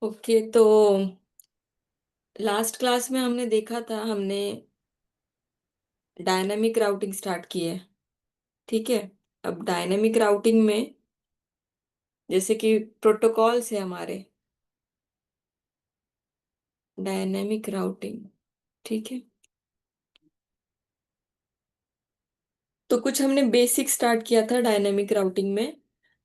Okay. तो last class में हमने देखा था, हमने डायनामिक राउटिंग स्टार्ट की है। ठीक है। अब डायनामिक राउटिंग में जैसे कि प्रोटोकॉल्स है हमारे, डायनामिक राउटिंग। ठीक है। तो कुछ हमने बेसिक स्टार्ट किया था डायनामिक राउटिंग में।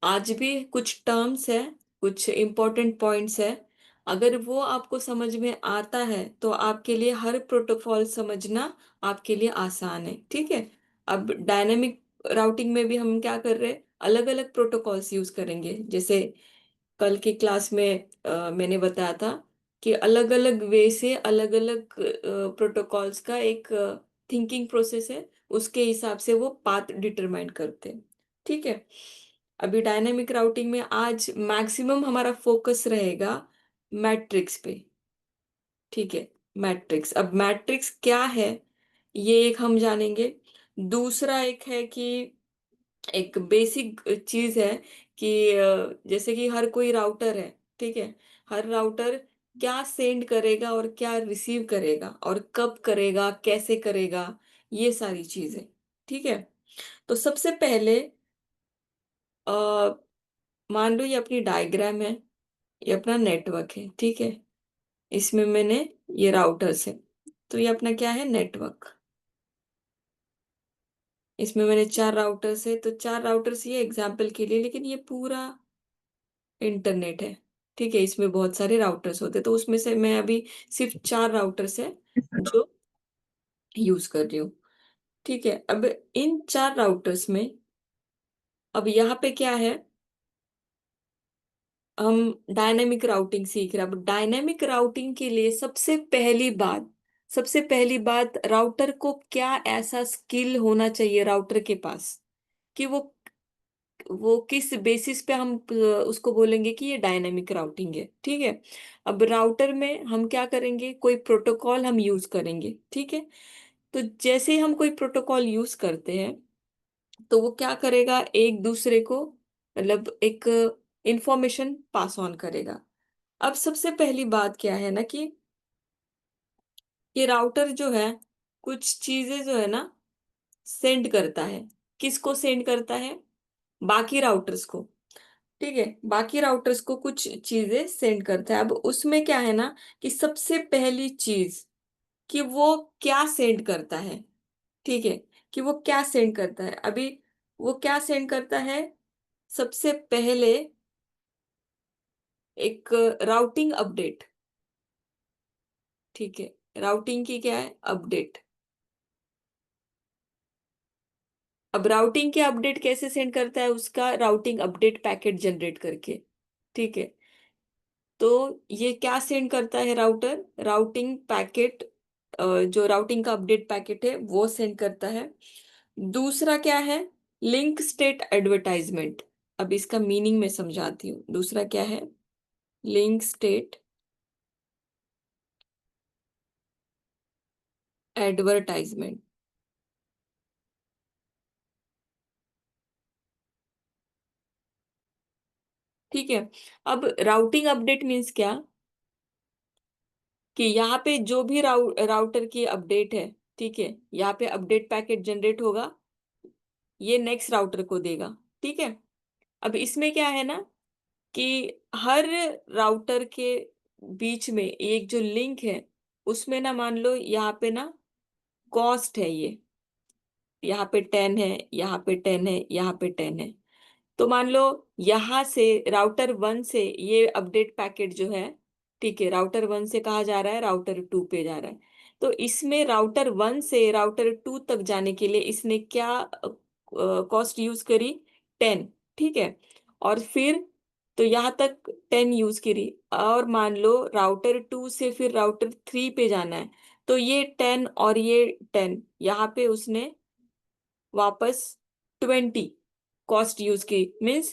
आज भी कुछ टर्म्स है, कुछ इंपॉर्टेंट पॉइंट्स है। अगर वो आपको समझ में आता है तो आपके लिए हर प्रोटोकॉल समझना आपके लिए आसान है। ठीक है। अब डायनामिक राउटिंग में भी हम क्या कर रहे हैं, अलग अलग प्रोटोकॉल्स यूज करेंगे। जैसे कल की क्लास में मैंने बताया था कि अलग अलग वे से अलग अलग प्रोटोकॉल्स का एक थिंकिंग प्रोसेस है, उसके हिसाब से वो पाथ डिटरमाइन करते हैं। ठीक है। अभी डायनामिक राउटिंग में आज मैक्सिमम हमारा फोकस रहेगा मैट्रिक्स पे। ठीक है। मैट्रिक्स, अब मैट्रिक्स क्या है ये एक हम जानेंगे। दूसरा एक है कि एक बेसिक चीज है कि जैसे कि हर कोई राउटर है। ठीक है। हर राउटर क्या सेंड करेगा और क्या रिसीव करेगा और कब करेगा, कैसे करेगा, ये सारी चीजें। ठीक है। तो सबसे पहले आ, मान लो ये अपनी डायग्राम है, ये अपना नेटवर्क है। ठीक है। इसमें मैंने ये राउटर्स है, तो ये अपना क्या है, नेटवर्क। इसमें मैंने चार राउटर्स है, तो चार राउटर्स ये एग्जाम्पल के लिए, लेकिन ये पूरा इंटरनेट है। ठीक है। इसमें बहुत सारे राउटर्स होते हैं, तो उसमें से मैं अभी सिर्फ चार राउटर्स है जो यूज कर रही हूँ। ठीक है। अब इन चार राउटर्स में अब यहाँ पे क्या है, हम डायनेमिक राउटिंग सीख रहे हैं। अब डायनेमिक राउटिंग के लिए सबसे पहली बात राउटर को क्या ऐसा स्किल होना चाहिए राउटर के पास कि वो किस बेसिस पे हम उसको बोलेंगे कि ये डायनामिक राउटिंग है। ठीक है। अब राउटर में हम क्या करेंगे, कोई प्रोटोकॉल हम यूज करेंगे। ठीक है। तो जैसे ही हम कोई प्रोटोकॉल यूज करते हैं तो वो क्या करेगा, एक दूसरे को मतलब एक इंफॉर्मेशन पास ऑन करेगा। अब सबसे पहली बात क्या है ना कि ये राउटर जो है कुछ चीजें जो है ना सेंड करता है। किसको सेंड करता है, बाकी राउटर्स को। ठीक है। बाकी राउटर्स को कुछ चीजें सेंड करता है। अब उसमें क्या है ना कि सबसे पहली चीज कि वो क्या सेंड करता है। ठीक है। कि वो क्या सेंड करता है, अभी वो क्या सेंड करता है, सबसे पहले एक राउटिंग अपडेट। ठीक है। राउटिंग की क्या है, अपडेट। अब राउटिंग के अपडेट कैसे सेंड करता है, उसका राउटिंग अपडेट पैकेट जनरेट करके। ठीक है। तो ये क्या सेंड करता है, राउटर राउटिंग पैकेट, जो राउटिंग का अपडेट पैकेट है वो सेंड करता है। दूसरा क्या है, लिंक स्टेट एडवर्टाइजमेंट। अब इसका मीनिंग मैं समझाती हूँ। दूसरा क्या है, लिंक स्टेट एडवर्टाइजमेंट। ठीक है। अब राउटिंग अपडेट मीन्स क्या, कि यहाँ पे जो भी राउटर की अपडेट है, ठीक है, यहाँ पे अपडेट पैकेट जनरेट होगा, ये नेक्स्ट राउटर को देगा। ठीक है। अब इसमें क्या है ना कि हर राउटर के बीच में एक जो लिंक है, उसमें ना मान लो यहाँ पे ना कॉस्ट है, ये यहाँ पे 10 है, यहाँ पे 10 है, यहाँ पे 10 है। तो मान लो यहाँ से राउटर वन से ये अपडेट पैकेट जो है, ठीक है, राउटर वन से कहा जा रहा है राउटर टू पे जा रहा है। तो इसमें राउटर वन से राउटर टू तक जाने के लिए इसने क्या कॉस्ट यूज करी, 10। ठीक है। और फिर तो यहाँ तक 10 यूज करी, और मान लो राउटर टू से फिर राउटर थ्री पे जाना है, तो ये 10 और ये 10, यहाँ पे उसने वापस 20 कॉस्ट यूज की। मीन्स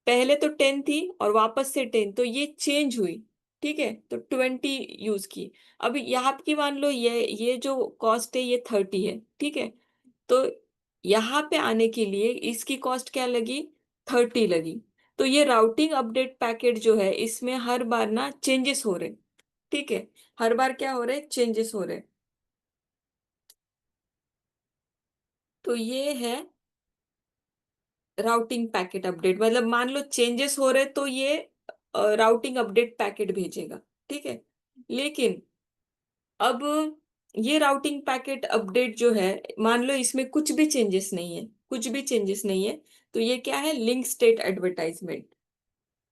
पहले तो 10 थी और वापस से 10, तो ये चेंज हुई। ठीक है। तो 20 यूज की। अब यहाँ की मान लो ये जो कॉस्ट है ये 30 है। ठीक है। तो यहाँ पे आने के लिए इसकी कॉस्ट क्या लगी, 30 लगी। तो ये राउटिंग अपडेट पैकेट जो है इसमें हर बार ना चेंजेस हो रहे, ठीक है, हर बार क्या हो रहे, चेंजेस हो रहे। तो ये है राउटिंग पैकेट अपडेट, मतलब मान लो चेंजेस हो रहे तो ये राउटिंग अपडेट पैकेट भेजेगा, ठीक है। लेकिन अब ये राउटिंग पैकेट अपडेट जो है, मान लो इसमें कुछ भी चेंजेस नहीं है, कुछ भी चेंजेस नहीं है, तो ये क्या है, लिंक स्टेट एडवर्टाइजमेंट,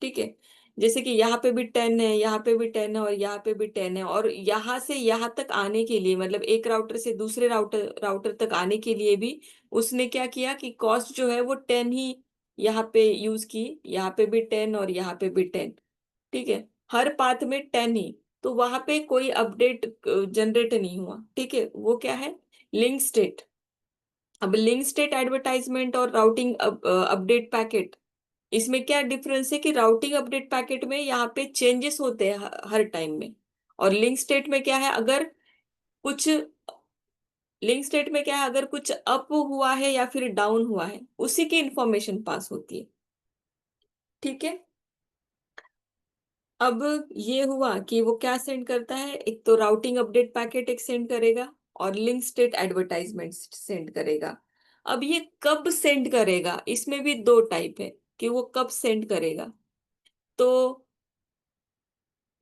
ठीक है। जैसे कि यहाँ पे भी 10 है, यहाँ पे भी 10 है, और यहाँ पे भी 10 है, और यहाँ से यहाँ तक आने के लिए, मतलब एक राउटर से दूसरे राउटर राउटर तक आने के लिए भी उसने क्या किया कि कॉस्ट जो है वो 10 ही यहाँ पे यूज की, यहाँ पे भी 10 और यहाँ पे भी 10, ठीक है, हर पाथ में 10 ही। तो वहां पे कोई अपडेट जनरेट नहीं हुआ, ठीक है, वो क्या है, लिंक स्टेट। अब लिंक स्टेट एडवर्टाइजमेंट और राउटिंग अपडेट पैकेट, इसमें क्या डिफरेंस है कि राउटिंग अपडेट पैकेट में यहाँ पे चेंजेस होते हैं हर टाइम में, और लिंक स्टेट में क्या है, अगर कुछ, लिंक स्टेट में क्या है, अगर कुछ अप हुआ है या फिर डाउन हुआ है उसी की इंफॉर्मेशन पास होती है, ठीक है। अब ये हुआ कि वो क्या सेंड करता है, एक तो राउटिंग अपडेट पैकेट एक सेंड करेगा, और लिंक स्टेट एडवर्टाइजमेंट सेंड करेगा। अब ये कब सेंड करेगा, इसमें भी दो टाइप है कि वो कब सेंड करेगा। तो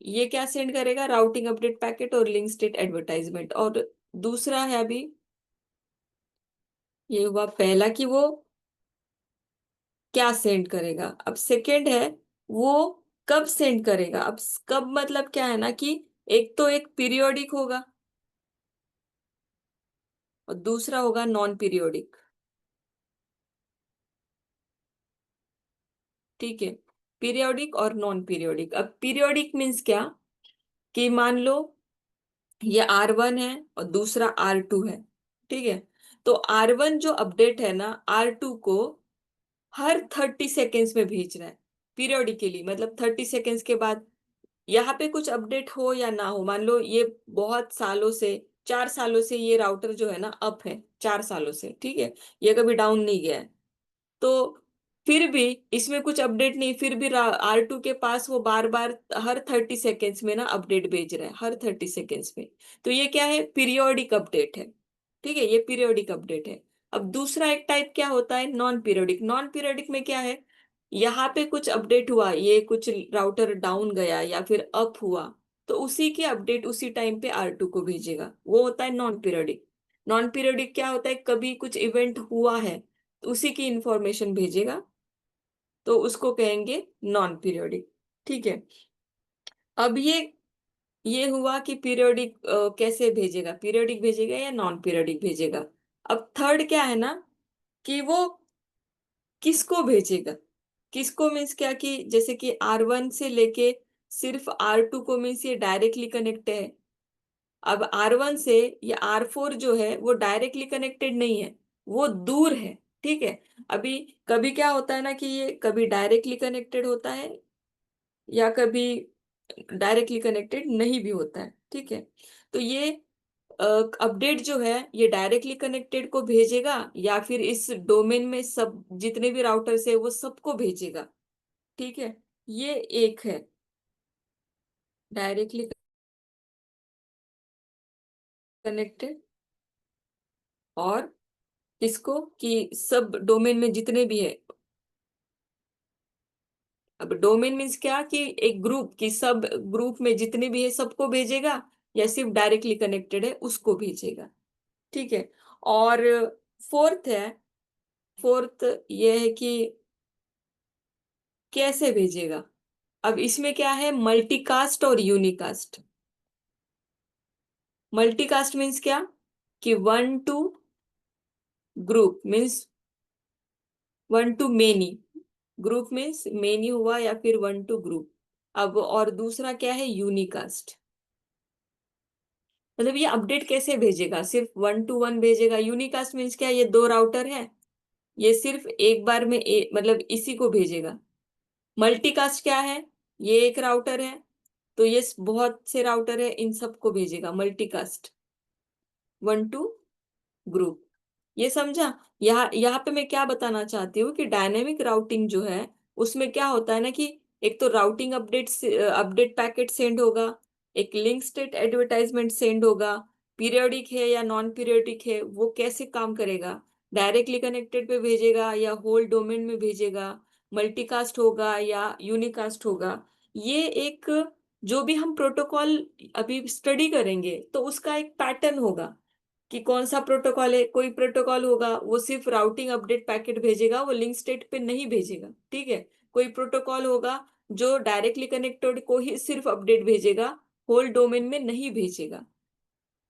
ये क्या सेंड करेगा, राउटिंग अपडेट पैकेट और लिंक स्टेट एडवर्टाइजमेंट। और दूसरा है अभी, ये हुआ पहला कि वो क्या सेंड करेगा। अब सेकंड है वो कब सेंड करेगा। अब कब मतलब क्या है ना कि एक तो एक पीरियोडिक होगा और दूसरा होगा नॉन पीरियोडिक, ठीक है, पीरियोडिक और नॉन पीरियोडिक। अब पीरियोडिक मीन्स क्या, कि मान लो ये R1 है और दूसरा R2 है, ठीक है। तो R1 जो अपडेट है ना R2 को हर 30 सेकेंड्स में भेज रहा है, पीरियोडिकली, मतलब 30 सेकेंड्स के बाद, यहाँ पे कुछ अपडेट हो या ना हो, मान लो ये बहुत सालों से, 4 सालों से ये राउटर जो है ना अप है, 4 सालों से, ठीक है, ये कभी डाउन नहीं गया है। तो फिर भी इसमें कुछ अपडेट नहीं, फिर भी R2 के पास वो बार बार हर 30 सेकेंड्स में ना अपडेट भेज रहा है, हर 30 सेकेंड्स में। तो ये क्या है, पीरियोडिक अपडेट है, ठीक है, ये पीरियोडिक अपडेट है। अब दूसरा एक टाइप क्या होता है, नॉन पीरियोडिक। नॉन पीरियोडिक में क्या है, यहाँ पे कुछ अपडेट हुआ, ये कुछ राउटर डाउन गया या फिर अप हुआ, तो उसी की अपडेट उसी टाइम पे R2 को भेजेगा, वो होता है नॉन पीरियोडिक। नॉन पीरियोडिक क्या होता है, कभी कुछ इवेंट हुआ है तो उसी की इंफॉर्मेशन भेजेगा, तो उसको कहेंगे नॉन पीरियोडिक, ठीक है। अब ये हुआ कि पीरियोडिक कैसे भेजेगा, पीरियोडिक भेजेगा या नॉन पीरियोडिक भेजेगा। अब थर्ड क्या है ना, कि वो किसको भेजेगा। किसको मीन्स क्या, कि जैसे कि R1 से लेके सिर्फ R2 को, मीन्स ये डायरेक्टली कनेक्ट है। अब R1 से ये R4 जो है वो डायरेक्टली कनेक्टेड नहीं है, वो दूर है, ठीक है। अभी कभी क्या होता है ना कि ये कभी डायरेक्टली कनेक्टेड होता है या कभी डायरेक्टली कनेक्टेड नहीं भी होता है, ठीक है। तो ये अपडेट जो है ये डायरेक्टली कनेक्टेड को भेजेगा या फिर इस डोमेन में सब जितने भी राउटर्स है वो सबको भेजेगा, ठीक है। ये एक है डायरेक्टली कनेक्टेड, और इसको कि सब डोमेन में जितने भी है। अब डोमेन मीन्स क्या, कि एक ग्रुप की सब ग्रुप में जितने भी है सबको भेजेगा, या सिर्फ डायरेक्टली कनेक्टेड है उसको भेजेगा, ठीक है। और फोर्थ है, फोर्थ ये है कि कैसे भेजेगा। अब इसमें क्या है, मल्टीकास्ट और यूनिकास्ट। मल्टीकास्ट मीन्स क्या, कि one two group means one two many, group means many हुआ या फिर वन टू ग्रुप। अब और दूसरा क्या है, यूनिकास्ट, मतलब ये अपडेट कैसे भेजेगा, सिर्फ वन टू वन भेजेगा। यूनिकास्ट मीन्स क्या, ये दो राउटर है, ये सिर्फ एक बार में मतलब इसी को भेजेगा। मल्टीकास्ट क्या है, ये एक राउटर है तो ये बहुत से राउटर है, इन सबको भेजेगा मल्टीकास्ट, वन टू ग्रुप। ये समझा। यहाँ यहाँ पे मैं क्या बताना चाहती हूँ कि डायनेमिक राउटिंग जो है उसमें क्या होता है ना कि एक तो राउटिंग अपडेट पैकेट सेंड होगा, एक लिंक स्टेट एडवर्टाइजमेंट सेंड होगा। पीरियोडिक है या नॉन पीरियोडिक है, वो कैसे काम करेगा? डायरेक्टली कनेक्टेड पे भेजेगा या होल डोमेन में भेजेगा? मल्टीकास्ट होगा या यूनिकास्ट होगा? ये एक, जो भी हम प्रोटोकॉल अभी स्टडी करेंगे तो उसका एक पैटर्न होगा कि कौन सा प्रोटोकॉल है। कोई प्रोटोकॉल होगा वो सिर्फ राउटिंग अपडेट पैकेट भेजेगा, वो लिंक स्टेट पे नहीं भेजेगा, ठीक है। कोई प्रोटोकॉल होगा जो डायरेक्टली कनेक्टेड को ही सिर्फ अपडेट भेजेगा, होल डोमेन में नहीं भेजेगा।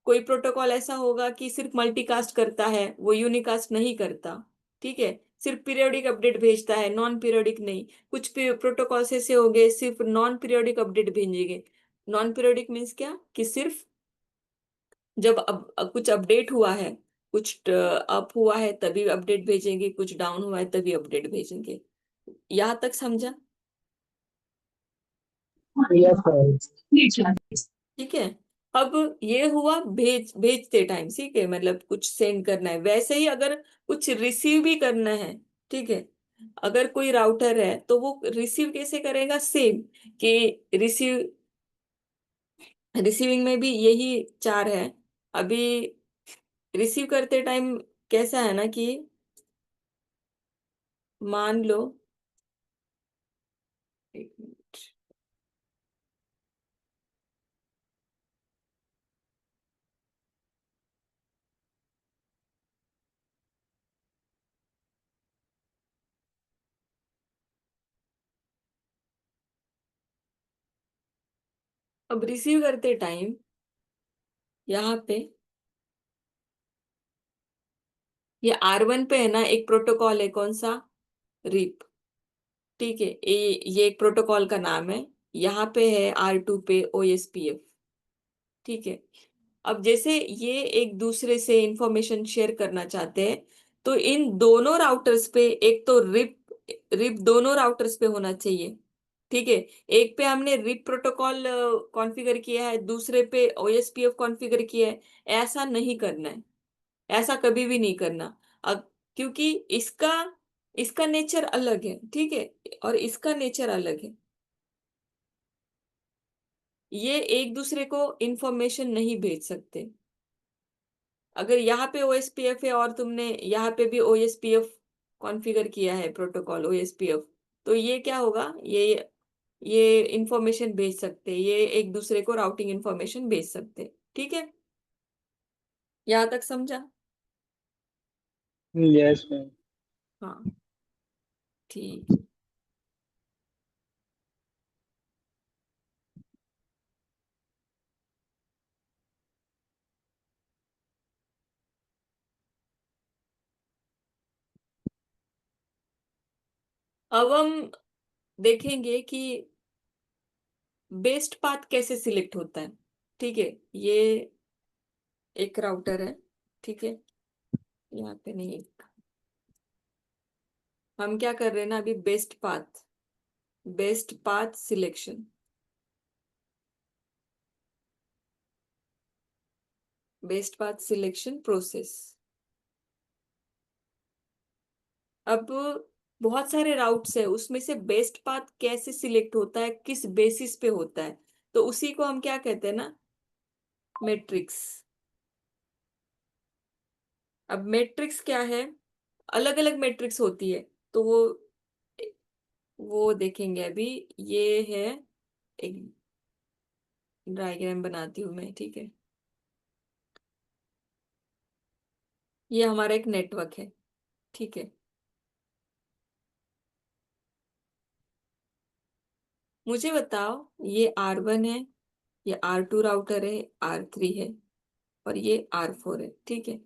कोई प्रोटोकॉल ऐसा होगा कि सिर्फ मल्टीकास्ट करता है, वो यूनिकास्ट नहीं करता, ठीक है। सिर्फ पीरियोडिक अपडेट भेजता है, नॉन पीरियोडिक नहीं। कुछ प्रोटोकॉल्स ऐसे हो गए सिर्फ नॉन पीरियोडिक अपडेट भेजेंगे। नॉन पीरियोडिक मीन्स क्या, कि सिर्फ जब कुछ अपडेट हुआ है, कुछ अप हुआ है तभी अपडेट भेजेंगे, कुछ डाउन हुआ है तभी अपडेट भेजेंगे। यहाँ तक समझा? Yes sir. ठीक है। अब ये हुआ भेजते टाइम, ठीक है, मतलब कुछ सेंड करना है। वैसे ही अगर कुछ रिसीव भी करना है, ठीक है, अगर कोई राउटर है तो वो रिसीव कैसे करेगा? सेम, कि रिसीव, रिसीविंग में भी यही चार है। अभी रिसीव करते टाइम कैसा है ना कि मान लो, एक मिनट, अब रिसीव करते टाइम यहाँ पे ये R1 पे है ना, एक प्रोटोकॉल है, कौन सा? रिप, ठीक है। ये एक प्रोटोकॉल का नाम है। यहाँ पे है R2 पे OSPF, ठीक है। अब जैसे ये एक दूसरे से इंफॉर्मेशन शेयर करना चाहते हैं, तो इन दोनों राउटर्स पे, एक तो रिप, रिप दोनों राउटर्स पे होना चाहिए, ठीक है। एक पे हमने रिप प्रोटोकॉल कॉन्फ़िगर किया है, दूसरे पे OSPF कॉन्फ़िगर किया है। ऐसा नहीं करना है, ऐसा कभी भी नहीं करना। क्योंकि इसका इसका नेचर अलग है, ठीक है, और इसका नेचर अलग है। ये एक दूसरे को इंफॉर्मेशन नहीं भेज सकते। अगर यहाँ पे OSPF है और तुमने यहाँ पे भी OSPF कॉन्फ़िगर किया है, प्रोटोकॉल OSPF, तो ये क्या होगा, ये इंफॉर्मेशन भेज सकते हैं, ये एक दूसरे को राउटिंग इंफॉर्मेशन भेज सकते हैं, ठीक है। यहाँ तक समझा? Yes ma'am. हाँ, ठीक है। अब हम देखेंगे कि बेस्ट पाथ कैसे सिलेक्ट होता है, ठीक है। ये एक राउटर है, ठीक है, यहाँ पे नहीं। हम क्या कर रहे हैं ना अभी, best path selection, best path selection process. अब बहुत सारे राउट्स है, उसमें से बेस्ट पाथ कैसे सिलेक्ट होता है, किस बेसिस पे होता है, तो उसी को हम क्या कहते हैं ना, मैट्रिक्स। अब मैट्रिक्स क्या है? अलग अलग मैट्रिक्स होती है, तो वो देखेंगे अभी। ये है, एक डायग्राम बनाती हूँ मैं, ठीक है। ये हमारा एक नेटवर्क है, ठीक है। मुझे बताओ, ये R1 है, ये R2 राउटर है, R3 है, और ये R4 है, ठीक है।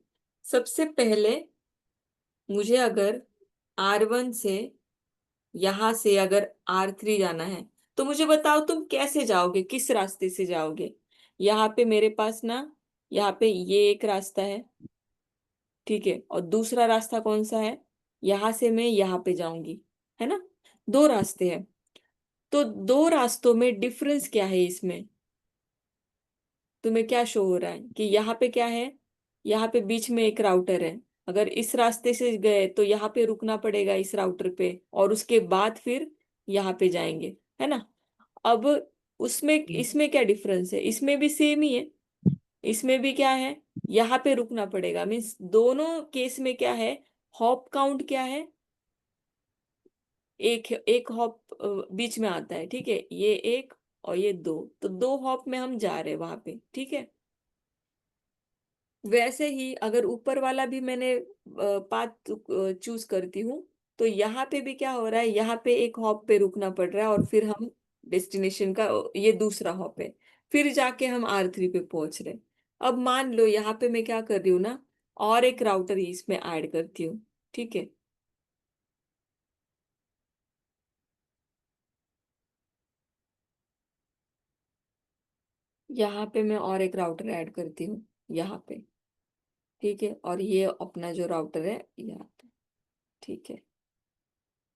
सबसे पहले मुझे अगर R1 से, यहां से अगर R3 जाना है, तो मुझे बताओ तुम कैसे जाओगे, किस रास्ते से जाओगे? यहाँ पे मेरे पास ना, यहाँ पे ये एक रास्ता है, ठीक है, और दूसरा रास्ता कौन सा है? यहाँ से मैं यहाँ पे जाऊंगी, है ना। दो रास्ते हैं, तो दो रास्तों में डिफरेंस क्या है इसमें? तुम्हें क्या शो हो रहा है कि यहाँ पे क्या है? यहाँ पे बीच में एक राउटर है, अगर इस रास्ते से गए तो यहाँ पे रुकना पड़ेगा इस राउटर पे, और उसके बाद फिर यहाँ पे जाएंगे, है ना। अब उसमें इसमें क्या डिफरेंस है, इसमें भी सेम ही है। इसमें भी क्या है, यहाँ पे रुकना पड़ेगा, मीन्स दोनों केस में क्या है, हॉप काउंट क्या है, एक एक हॉप बीच में आता है, ठीक है, ये एक और ये दो, तो दो हॉप में हम जा रहे हैं वहां पे, ठीक है। वैसे ही अगर ऊपर वाला भी मैंने पाथ चूज करती हूँ, तो यहाँ पे भी क्या हो रहा है, यहाँ पे एक हॉप पे रुकना पड़ रहा है, और फिर हम डेस्टिनेशन का ये दूसरा हॉप है, फिर जाके हम R3 पे पहुंच रहे हैं। अब मान लो यहाँ पे मैं क्या कर रही हूँ ना, और एक राउटर ही इसमें ऐड करती हूँ, ठीक है। यहाँ पे मैं और एक राउटर ऐड करती हूँ, यहाँ पे, ठीक है, और ये अपना जो राउटर है यहाँ पे, ठीक है।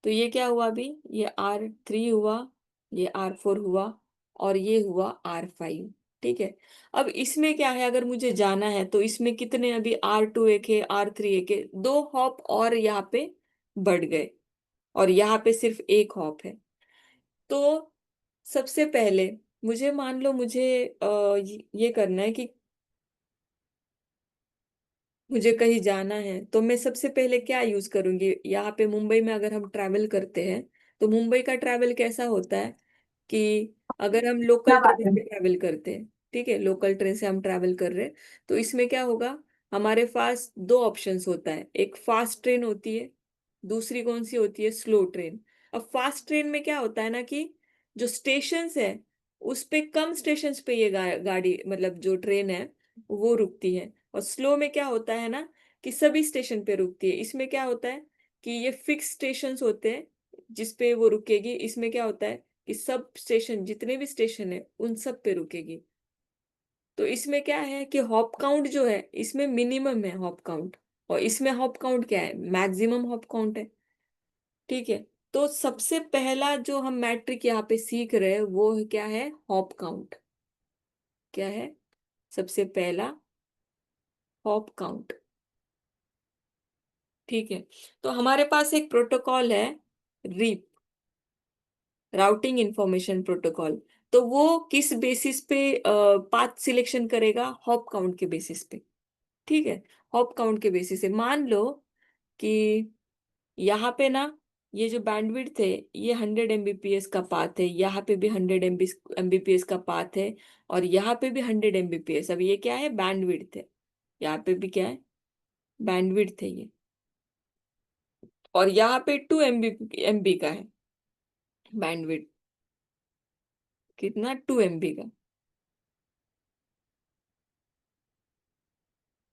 तो ये क्या हुआ अभी, ये R3 हुआ, ये R4 हुआ, और ये हुआ R5, ठीक है। अब इसमें क्या है, अगर मुझे जाना है तो इसमें कितने, अभी R2 एक है, R3 एक है, दो हॉप और यहाँ पे बढ़ गए, और यहाँ पे सिर्फ एक हॉप है। तो सबसे पहले मुझे, मान लो मुझे ये करना है कि मुझे कहीं जाना है, तो मैं सबसे पहले क्या यूज करूंगी, यहाँ पे मुंबई में अगर हम ट्रैवल करते हैं, तो मुंबई का ट्रैवल कैसा होता है कि अगर हम लोकल क्या ट्रेन बात है। से ट्रैवल करते हैं, ठीक है, लोकल ट्रेन से हम ट्रैवल कर रहे हैं, तो इसमें क्या होगा, हमारे पास दो ऑप्शंस होता है, एक फास्ट ट्रेन होती है, दूसरी कौन सी होती है, स्लो ट्रेन। अब फास्ट ट्रेन में क्या होता है ना कि जो स्टेशंस है, उस पे कम स्टेशंस पे ये गाड़ी मतलब जो ट्रेन है वो रुकती है, और स्लो में क्या होता है ना कि सभी स्टेशन पे रुकती है। इसमें क्या होता है कि ये फिक्स स्टेशंस होते हैं जिस पे वो रुकेगी, इसमें क्या होता है कि सब स्टेशन, जितने भी स्टेशन है उन सब पे रुकेगी। तो इसमें क्या है कि हॉप काउंट जो है, इसमें मिनिमम है हॉप काउंट, और इसमें हॉप काउंट क्या है, मैक्सिमम हॉप काउंट है, ठीक है। तो सबसे पहला जो हम मैट्रिक यहाँ पे सीख रहे हैं वो क्या है, हॉप काउंट। क्या है सबसे पहला, हॉप काउंट, ठीक है। तो हमारे पास एक प्रोटोकॉल है, रीप, राउटिंग इंफॉर्मेशन प्रोटोकॉल। तो वो किस बेसिस पे पाथ सिलेक्शन करेगा, हॉप काउंट के बेसिस पे, ठीक है। हॉप काउंट के बेसिस से मान लो कि यहाँ पे ना, ये जो बैंडविड्थ है, ये 100 Mbps का पाथ है, यहाँ पे भी 100 Mbps का पाथ है, और यहाँ पे भी 100 Mbps। अब ये क्या है, बैंडविड्थ है, यहाँ पे भी क्या है, बैंडविड्थ है ये, और यहाँ पे 2 MB का है बैंडविड्थ, कितना, 2 MB का।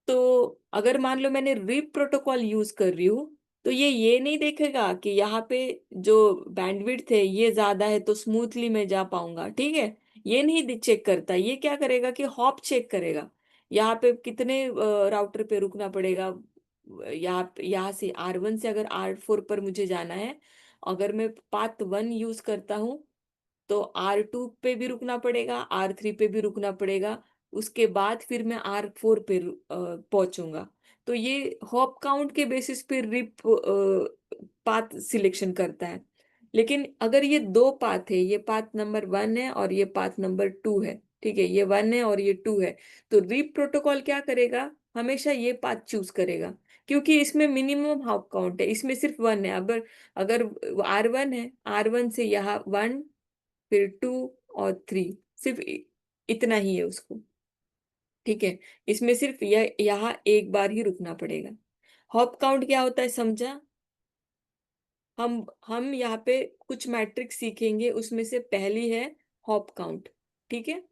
तो अगर मान लो मैंने रिप प्रोटोकॉल यूज कर रही हूँ, तो ये नहीं देखेगा कि यहाँ पे जो बैंडविड्थ है ये ज्यादा है तो स्मूथली मैं जा पाऊंगा, ठीक है। ये नहीं चेक करता, ये क्या करेगा कि हॉप चेक करेगा, यहाँ पे कितने राउटर पे रुकना पड़ेगा, यहाँ से R1 से अगर R4 पर मुझे जाना है, अगर मैं पाथ 1 यूज करता हूँ, तो R2 पे भी रुकना पड़ेगा, R3 पे भी रुकना पड़ेगा, उसके बाद फिर मैं R4 पे पहुंचूंगा। तो ये हॉप काउंट के बेसिस पे रिप पाथ सिलेक्शन करता है। लेकिन अगर ये दो पाथ है, ये पाथ नंबर 1 है और ये पाथ नंबर 2 है, ठीक है, ये 1 है और ये 2 है, तो रिप प्रोटोकॉल क्या करेगा, हमेशा ये पाथ चूज करेगा, क्योंकि इसमें मिनिमम हॉप काउंट है, इसमें सिर्फ 1 है। अगर अगर R1 है, R1 से यहाँ 1, फिर 2 और 3, सिर्फ इतना ही है उसको, ठीक है। इसमें सिर्फ यह यहाँ एक बार ही रुकना पड़ेगा। हॉप काउंट क्या होता है, समझा। हम यहाँ पे कुछ मैट्रिक सीखेंगे, उसमें से पहली है हॉप काउंट, ठीक है।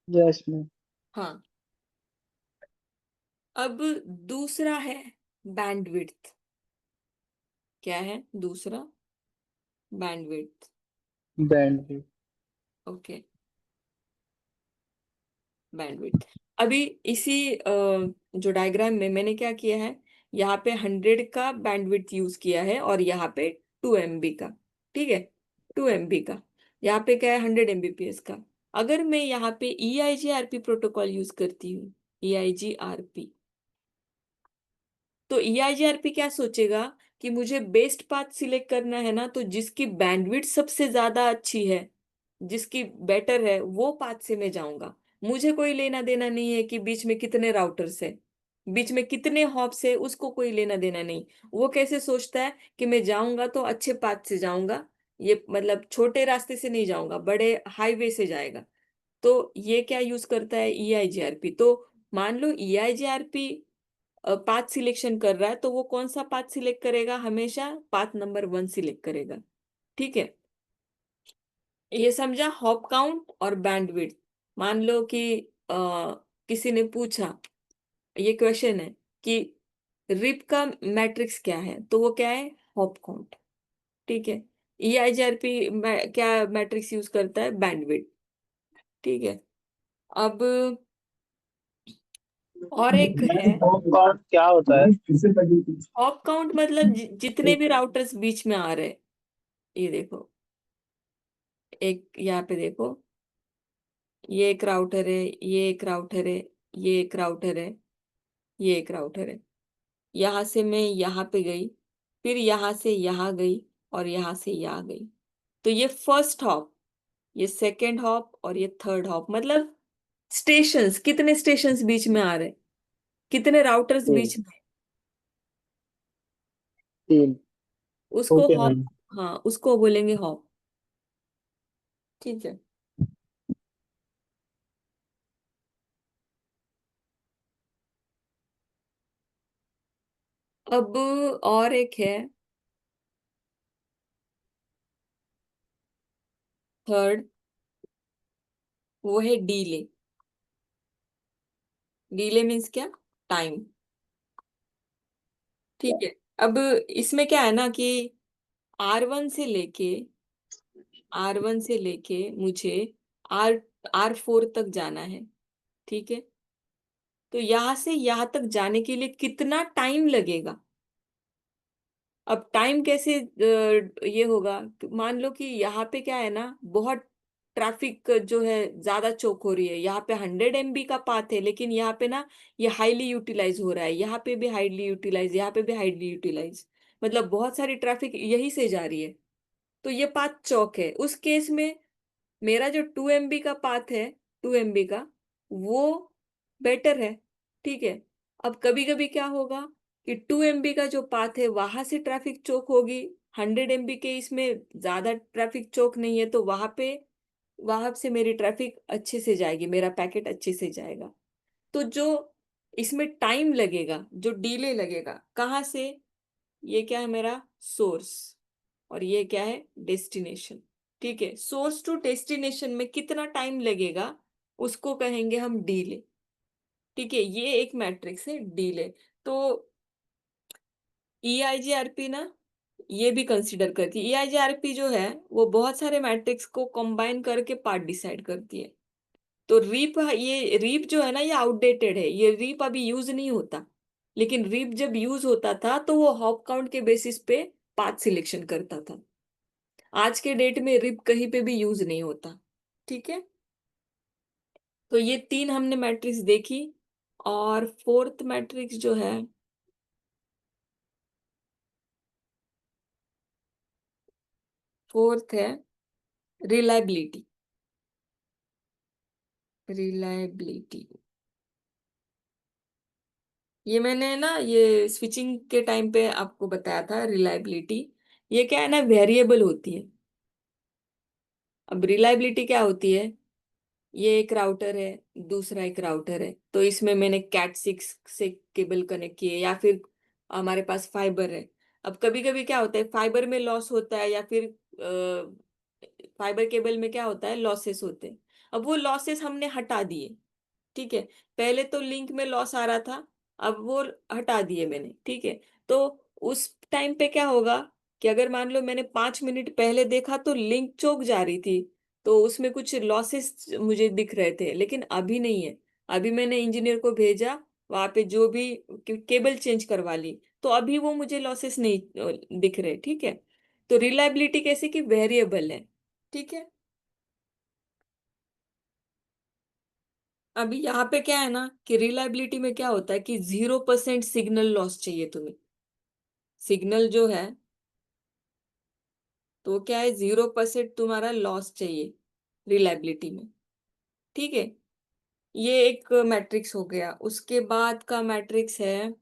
Yes ma'am. हाँ, अब दूसरा है बैंडविड्थ। क्या है दूसरा, बैंडविड्थ, बैंड। Okay, bandwidth. अभी इसी जो डायग्राम में मैंने क्या किया है, यहाँ पे 100 का बैंडविड्थ यूज किया है, और यहाँ पे 2 MB का, ठीक है, 2 MB का। यहाँ पे क्या है, 100 Mbps का। अगर मैं यहाँ पे EIGRP प्रोटोकॉल यूज करती हूँ, EIGRP, तो EIGRP क्या सोचेगा कि मुझे बेस्ट पाथ सिलेक्ट करना है ना, तो जिसकी बैंडविड्थ सबसे ज्यादा अच्छी है, जिसकी बेटर है, वो पाथ से मैं जाऊंगा। मुझे कोई लेना देना नहीं है कि बीच में कितने राउटर्स है, बीच में कितने हॉप्स है, उसको कोई लेना देना नहीं। वो कैसे सोचता है कि मैं जाऊंगा तो अच्छे पाथ से जाऊंगा, ये मतलब छोटे रास्ते से नहीं जाऊंगा, बड़े हाईवे से जाएगा। तो ये क्या यूज करता है, EIGRP। तो मान लो EIGRP पाथ सिलेक्शन कर रहा है, तो वो कौन सा पाथ सिलेक्ट करेगा, हमेशा पाथ नंबर 1 सिलेक्ट करेगा। ठीक है, ये समझा, हॉप काउंट और बैंडविड्थ। मान लो कि अ, किसी ने पूछा, ये क्वेश्चन है कि रिप का मैट्रिक्स क्या है, तो वो क्या है, हॉप काउंट। ठीक है, EIGRP क्या मैट्रिक्स यूज करता है, बैंडविड्थ। ठीक है, अब और एक है, पॉपकॉर्न क्या होता है? हॉप काउंट मतलब जितने भी राउटर्स बीच में आ रहे हैं। ये देखो, एक यहाँ पे देखो, ये एक राउटर है, ये एक राउटर है, ये एक राउटर है, ये एक राउटर है। यहाँ से मैं यहाँ पे गई, फिर यहाँ से यहाँ गई, और यहाँ से यहाँ गई। तो ये फर्स्ट हॉप, ये सेकंड हॉप, और ये थर्ड हॉप। मतलब स्टेशंस, कितने स्टेशंस बीच में आ रहे, कितने राउटर्स तीन। बीच में, तीन। उसको ओके हॉप, मैम। हाँ उसको बोलेंगे हॉप। ठीक है, अब और एक है, थर्ड, वो है डीले। डीले मीन्स क्या, टाइम। ठीक है, अब इसमें क्या है ना कि R1 से लेके, R1 से लेके मुझे आर R4 तक जाना है। ठीक है, तो यहाँ से यहाँ तक जाने के लिए कितना टाइम लगेगा। अब टाइम कैसे ये होगा, मान लो कि यहाँ पे क्या है ना, बहुत ट्रैफिक जो है, ज्यादा चौक हो रही है। यहाँ पे 100 MB का पाथ है, लेकिन यहाँ पे ना ये हाईली यूटिलाइज हो रहा है, यहाँ पे भी हाईली यूटिलाइज, यहाँ पे भी हाईली यूटिलाइज, मतलब बहुत सारी ट्रैफिक यही से जा रही है। तो ये पाथ चौक है। उस केस में मेरा जो 2 MB का पाथ है, 2 MB का, वो बेटर है। ठीक है, अब कभी कभी क्या होगा कि 2 MB का जो पाथ है, वहां से ट्रैफिक चौक होगी, 100 MB के इसमें ज्यादा ट्रैफिक चौक नहीं है, तो वहां से मेरी ट्रैफिक अच्छे से जाएगी, मेरा पैकेट अच्छे से जाएगा। तो जो इसमें टाइम लगेगा, जो डिले लगेगा, कहाँ से, ये क्या है मेरा सोर्स, और ये क्या है, डेस्टिनेशन। ठीक है, सोर्स टू डेस्टिनेशन में कितना टाइम लगेगा, उसको कहेंगे हम डीले। ठीक है, ये एक मैट्रिक्स है डीले। तो EIGRP ना ये भी कंसिडर करती है। EIGRP जो है वो बहुत सारे मैट्रिक्स को कंबाइन करके पार्ट डिसाइड करती है। तो रीप, ये रीप जो है ना, ये आउटडेटेड है, ये रीप अभी यूज नहीं होता। लेकिन रीप जब यूज होता था तो वो हॉप काउंट के बेसिस पे पाथ सिलेक्शन करता था। आज के डेट में रिप कहीं पे भी यूज नहीं होता। ठीक है, तो ये तीन हमने मैट्रिक्स देखी। और फोर्थ मैट्रिक्स जो है, फोर्थ है रिलायबिलिटी। रिलायबिलिटी, ये मैंने ना ये स्विचिंग के टाइम पे आपको बताया था, रिलायबिलिटी। ये क्या है ना, वेरिएबल होती है। अब रिलायबिलिटी क्या होती है, ये एक राउटर है, दूसरा एक राउटर है, तो इसमें मैंने कैट 6 से केबल कनेक्ट किए, या फिर हमारे पास फाइबर है। अब कभी कभी क्या होता है, फाइबर में लॉस होता है, या फिर फाइबर केबल में क्या होता है, लॉसेस होते हैं। अब वो लॉसेस हमने हटा दिए। ठीक है, पहले तो लिंक में लॉस आ रहा था, अब वो हटा दिए मैंने। ठीक है, तो उस टाइम पे क्या होगा कि अगर मान लो मैंने 5 मिनट पहले देखा तो लिंक चौक जा रही थी, तो उसमें कुछ लॉसेस मुझे दिख रहे थे, लेकिन अभी नहीं है। अभी मैंने इंजीनियर को भेजा, वहां पे जो भी केबल चेंज करवा ली, तो अभी वो मुझे लॉसेस नहीं दिख रहे। ठीक है, तो रिलायबिलिटी कैसे कि वेरिएबल है। ठीक है, अभी यहाँ पे क्या है ना कि रिलायबिलिटी में क्या होता है कि 0% सिग्नल लॉस चाहिए तुम्हें। सिग्नल जो है तो क्या है, 0% तुम्हारा लॉस चाहिए रिलायबिलिटी में। ठीक है, ये एक मैट्रिक्स हो गया। उसके बाद का मैट्रिक्स है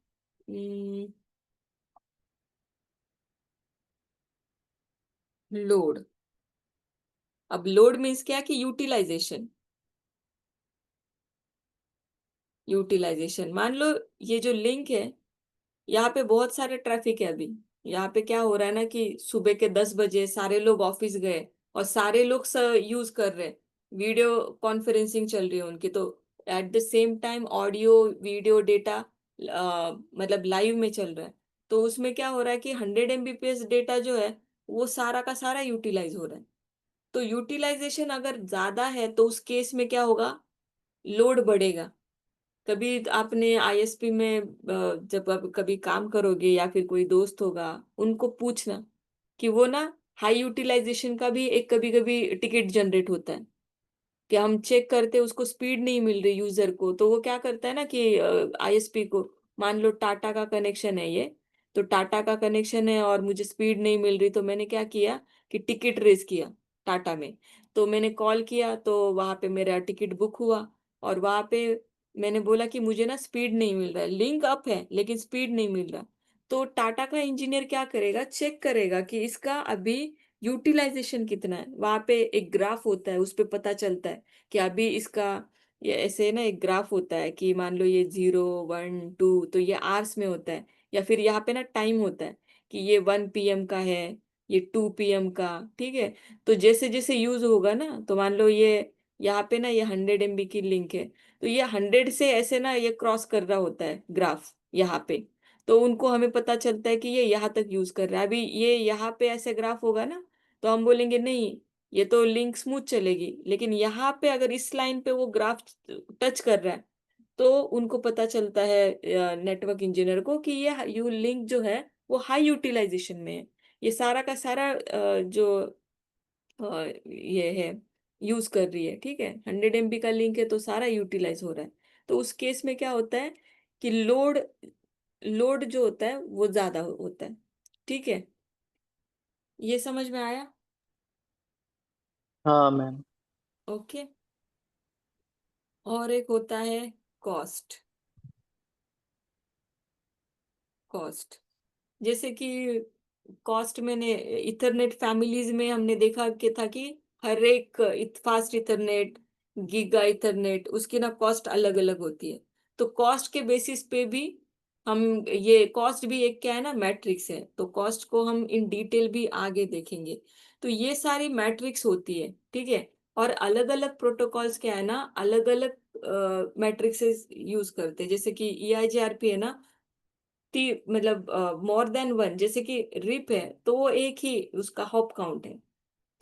लोड। अब लोड मीन्स क्या कि यूटिलाइजेशन। यूटिलाइजेशन मान लो ये जो लिंक है, यहाँ पे बहुत सारे ट्रैफिक है अभी। यहाँ पे क्या हो रहा है ना कि सुबह के 10 बजे सारे लोग ऑफिस गए और सारे लोग यूज कर रहे हैं। वीडियो कॉन्फ्रेंसिंग चल रही है उनकी, तो at the same time audio video data मतलब लाइव में चल रहा है। तो उसमें क्या हो रहा है कि 100 MBPS डेटा जो है वो सारा का सारा यूटिलाइज हो रहा है। तो यूटिलाइजेशन अगर ज्यादा है तो उस केस में क्या होगा, लोड बढ़ेगा। कभी आपने आईएसपी में जब आप कभी काम करोगे या फिर कोई दोस्त होगा, उनको पूछना कि वो ना हाई यूटिलाइजेशन का भी एक कभी कभी टिकट जनरेट होता है कि हम चेक करते उसको स्पीड नहीं मिल रही यूजर को, तो वो क्या करता है ना कि आईएसपी को, मान लो टाटा का कनेक्शन है ये, तो टाटा का कनेक्शन है और मुझे स्पीड नहीं मिल रही, तो मैंने क्या किया कि टिकट रेज किया टाटा में। तो मैंने कॉल किया तो वहां पे मेरा टिकट बुक हुआ। और वहां पे मैंने बोला कि मुझे ना स्पीड नहीं मिल रहा है, लिंक अप है लेकिन स्पीड नहीं मिल रहा। तो टाटा का इंजीनियर क्या करेगा, चेक करेगा कि इसका अभी यूटिलाइजेशन कितना है। वहां पे एक ग्राफ होता है, उस पे पता चलता है कि अभी इसका, ये ऐसे ना एक ग्राफ होता है कि मान लो ये 0 1 2, तो ये आवर्स में होता है। या फिर यहाँ पे ना टाइम होता है कि ये 1 PM का है, ये 2 PM का। ठीक है, तो जैसे जैसे यूज होगा ना, तो मान लो ये यहाँ पे ना ये 100 MB की लिंक है, तो ये 100 से ऐसे ना ये क्रॉस कर रहा होता है ग्राफ यहाँ पे। तो उनको हमें पता चलता है कि ये यहाँ तक यूज कर रहा है। अभी ये यहाँ पे ऐसे ग्राफ होगा ना, तो हम बोलेंगे नहीं, ये तो लिंक स्मूथ चलेगी। लेकिन यहाँ पे अगर इस लाइन पे वो ग्राफ टच कर रहा है, तो उनको पता चलता है नेटवर्क इंजीनियर को कि ये यू लिंक जो है वो हाई यूटिलाइजेशन में है। ये सारा का सारा जो ये है यूज कर रही है। ठीक है, 100 MB का लिंक है तो सारा यूटिलाइज हो रहा है। तो उस केस में क्या होता है कि लोड लोड जो होता है वो ज्यादा होता है। ठीक है, ये समझ में आया? हाँ मैम। ओके। और एक होता है कॉस्ट। कॉस्ट जैसे कि कॉस्ट मैंने इथरनेट फैमिलीज में हमने देखा कि था कि हर एक फास्ट इथरनेट, गीगा इथरनेट, उसकी ना कॉस्ट अलग अलग होती है। तो कॉस्ट के बेसिस पे भी हम, ये कॉस्ट भी एक क्या है ना मैट्रिक्स है, तो कॉस्ट को हम इन डिटेल भी आगे देखेंगे। तो ये सारी मैट्रिक्स होती है। ठीक है, और अलग अलग प्रोटोकॉल्स क्या है ना, अलग अलग मैट्रिक्सेस यूज करते हैं। जैसे कि EIGRP है ना, मतलब मोर देन वन, जैसे कि रिप है तो वो एक ही उसका हॉप काउंट है।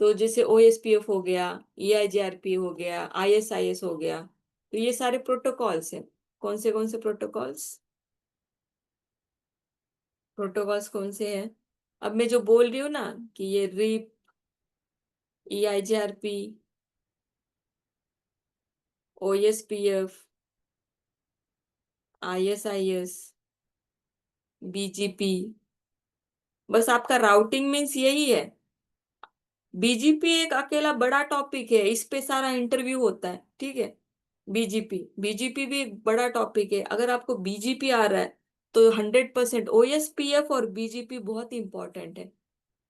तो जैसे OSPF हो गया, EIGRP हो गया, ISIS हो गया, तो ये सारे प्रोटोकॉल्स हैं। कौन से प्रोटोकॉल्स? प्रोटोकॉल्स कौन से हैं? अब मैं जो बोल रही हूँ ना कि ये rib, EIGRP, OSPF, ISIS, BGP, बस आपका राउटिंग मीन्स यही है। बीजीपी एक अकेला बड़ा टॉपिक है, इस पे सारा इंटरव्यू होता है। ठीक है, बीजीपी बीजीपी भी एक बड़ा टॉपिक है। अगर आपको बीजीपी आ रहा है तो 100%। OSPF और बीजीपी बहुत इंपॉर्टेंट है,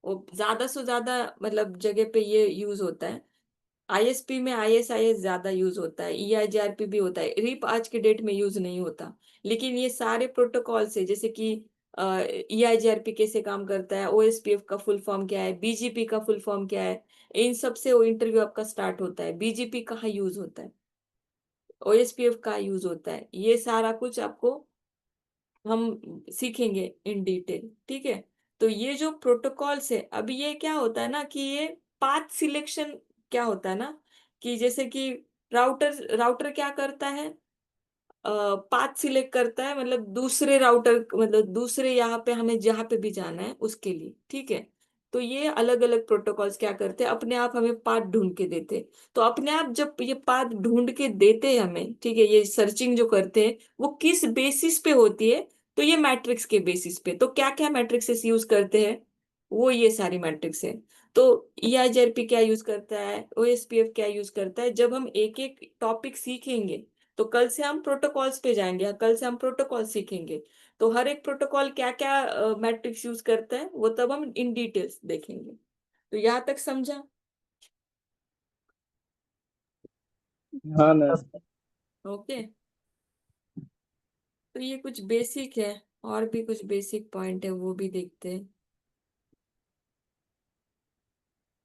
वो ज्यादा से ज्यादा मतलब जगह पे ये यूज होता है। आईएसपी में ISIS ज्यादा यूज होता है, EIGRP भी होता है, रिप आज के डेट में यूज नहीं होता। लेकिन ये सारे प्रोटोकॉल से, जैसे कि EIGRP कैसे काम करता है, OSPF का फुल फॉर्म क्या है, बीजीपी का फुल फॉर्म क्या है, इन सब से वो इंटरव्यू आपका स्टार्ट होता है। बीजीपी कहाँ यूज होता है, OSPF कहाँ यूज होता है, ये सारा कुछ आपको हम सीखेंगे इन डिटेल। ठीक है, तो ये जो प्रोटोकॉल्स है, अभी ये क्या होता है ना कि ये पाथ सिलेक्शन क्या होता है ना, कि जैसे कि राउटर राउटर क्या करता है, पाथ सिलेक्ट करता है, मतलब दूसरे राउटर, मतलब दूसरे यहाँ पे हमें जहाँ पे भी जाना है उसके लिए। ठीक है, तो ये अलग अलग प्रोटोकॉल्स क्या करते हैं, अपने आप हमें पाथ ढूंढ के देते हैं। तो अपने आप जब ये पाथ ढूंढ के देते हैं हमें, ठीक है, ये सर्चिंग जो करते हैं वो किस बेसिस पे होती है, तो ये मैट्रिक्स के बेसिस पे। तो क्या क्या मैट्रिक्सेस यूज करते हैं, वो ये सारी मैट्रिक्स है। तो EIGRP क्या यूज करता है, OSPF क्या यूज करता है, जब हम एक एक टॉपिक सीखेंगे तो कल से हम प्रोटोकॉल्स पे जाएंगे, कल से हम प्रोटोकॉल सीखेंगे, तो हर एक प्रोटोकॉल क्या क्या मैट्रिक्स यूज करता है वो तब हम इन डिटेल्स देखेंगे। तो यहाँ तक समझा? हाँ मैम। ओके। तो ये कुछ बेसिक है, और भी कुछ बेसिक पॉइंट है वो भी देखते हैं।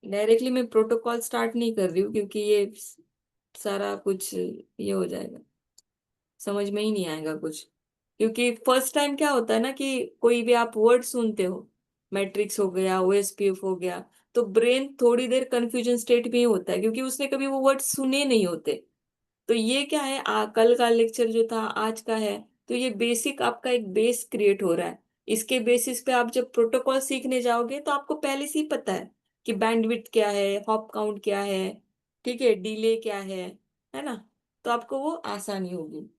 डायरेक्टली मैं प्रोटोकॉल स्टार्ट नहीं कर रही हूँ क्योंकि ये सारा कुछ ये हो जाएगा, समझ में ही नहीं आएगा कुछ। क्योंकि फर्स्ट टाइम क्या होता है ना कि कोई भी आप वर्ड सुनते हो, मैट्रिक्स हो गया, OSPF हो गया, तो ब्रेन थोड़ी देर कंफ्यूजन स्टेट में ही होता है क्योंकि उसने कभी वो वर्ड सुने नहीं होते। तो ये क्या है, कल का लेक्चर जो था आज का है, तो ये बेसिक आपका एक बेस क्रिएट हो रहा है। इसके बेसिस पे आप जब प्रोटोकॉल सीखने जाओगे तो आपको पहले से ही पता है कि बैंडविड्थ क्या है, हॉप काउंट क्या है, ठीक है, डिले क्या है ना। तो आपको वो आसानी होगी।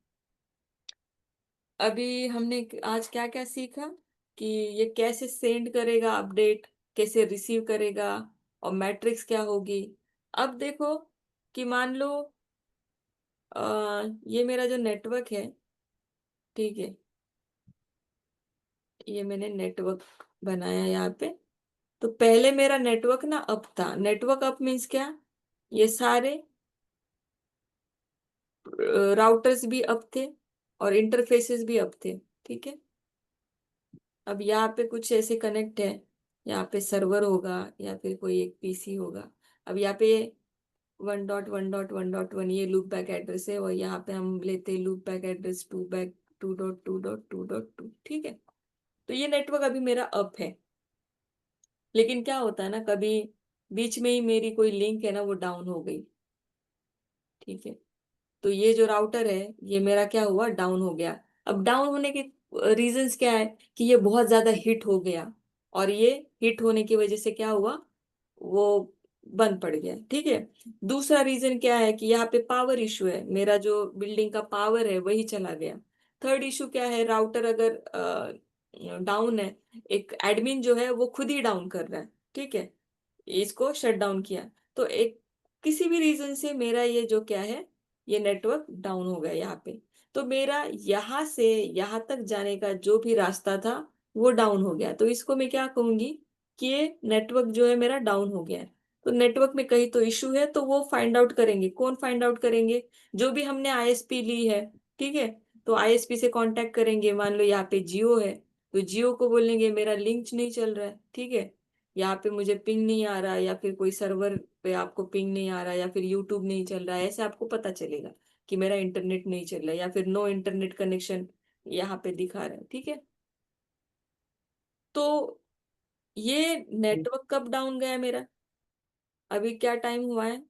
अभी हमने आज क्या क्या सीखा, कि ये कैसे सेंड करेगा अपडेट, कैसे रिसीव करेगा, और मैट्रिक्स क्या होगी। अब देखो कि मान लो ये मेरा जो नेटवर्क है, ठीक है, ये मैंने नेटवर्क बनाया यहाँ पे। तो पहले मेरा नेटवर्क ना अप था, नेटवर्क अप मीन्स क्या, ये सारे राउटर्स भी अप थे और इंटरफेसेस भी अप थे, ठीक है। अब यहाँ पे कुछ ऐसे कनेक्ट है, यहाँ पे सर्वर होगा या फिर कोई एक PC होगा। अब यहाँ पे 1.1.1.1 ये लूप बैक एड्रेस है, और यहाँ पे हम लेते हैं लूप बैक एड्रेस 2.2.2.2.2, ठीक है। तो ये नेटवर्क अभी मेरा अप है। लेकिन क्या होता है ना, कभी बीच में ही मेरी कोई लिंक है ना वो डाउन हो गई, ठीक है। तो ये जो राउटर है ये मेरा क्या हुआ, डाउन हो गया। अब डाउन होने के रीजंस क्या है, कि ये बहुत ज्यादा हिट हो गया, और ये हिट होने की वजह से क्या हुआ, वो बंद पड़ गया, ठीक है। दूसरा रीजन क्या है, कि यहाँ पे पावर इशू है, मेरा जो बिल्डिंग का पावर है वही चला गया। थर्ड इशू क्या है, राउटर अगर डाउन है, एक एडमिन जो है वो खुद ही डाउन कर रहा है, ठीक है, इसको शट डाउन किया। तो एक किसी भी रीजन से मेरा ये जो क्या है, ये नेटवर्क डाउन हो गया यहाँ पे। तो मेरा यहाँ से यहाँ तक जाने का जो भी रास्ता था वो डाउन हो गया। तो इसको मैं क्या कहूंगी, कि ये नेटवर्क जो है मेरा डाउन हो गया है। तो नेटवर्क में कहीं तो इशू है, तो वो फाइंड आउट करेंगे, कौन फाइंड आउट करेंगे, जो भी हमने ISP ली है, ठीक है। तो ISP से कांटेक्ट करेंगे, मान लो यहाँ पे जियो है, तो जियो को बोलेंगे मेरा लिंक नहीं चल रहा है, ठीक है, यहाँ पे मुझे पिंग नहीं आ रहा, या फिर कोई सर्वर पे आपको पिंग नहीं आ रहा, या फिर यूट्यूब नहीं चल रहा है, ऐसे आपको पता चलेगा कि मेरा इंटरनेट नहीं चल रहा है, या फिर नो इंटरनेट कनेक्शन यहाँ पे दिखा रहा है, ठीक है। तो ये नेटवर्क कब डाउन गया मेरा, अभी क्या टाइम हुआ है,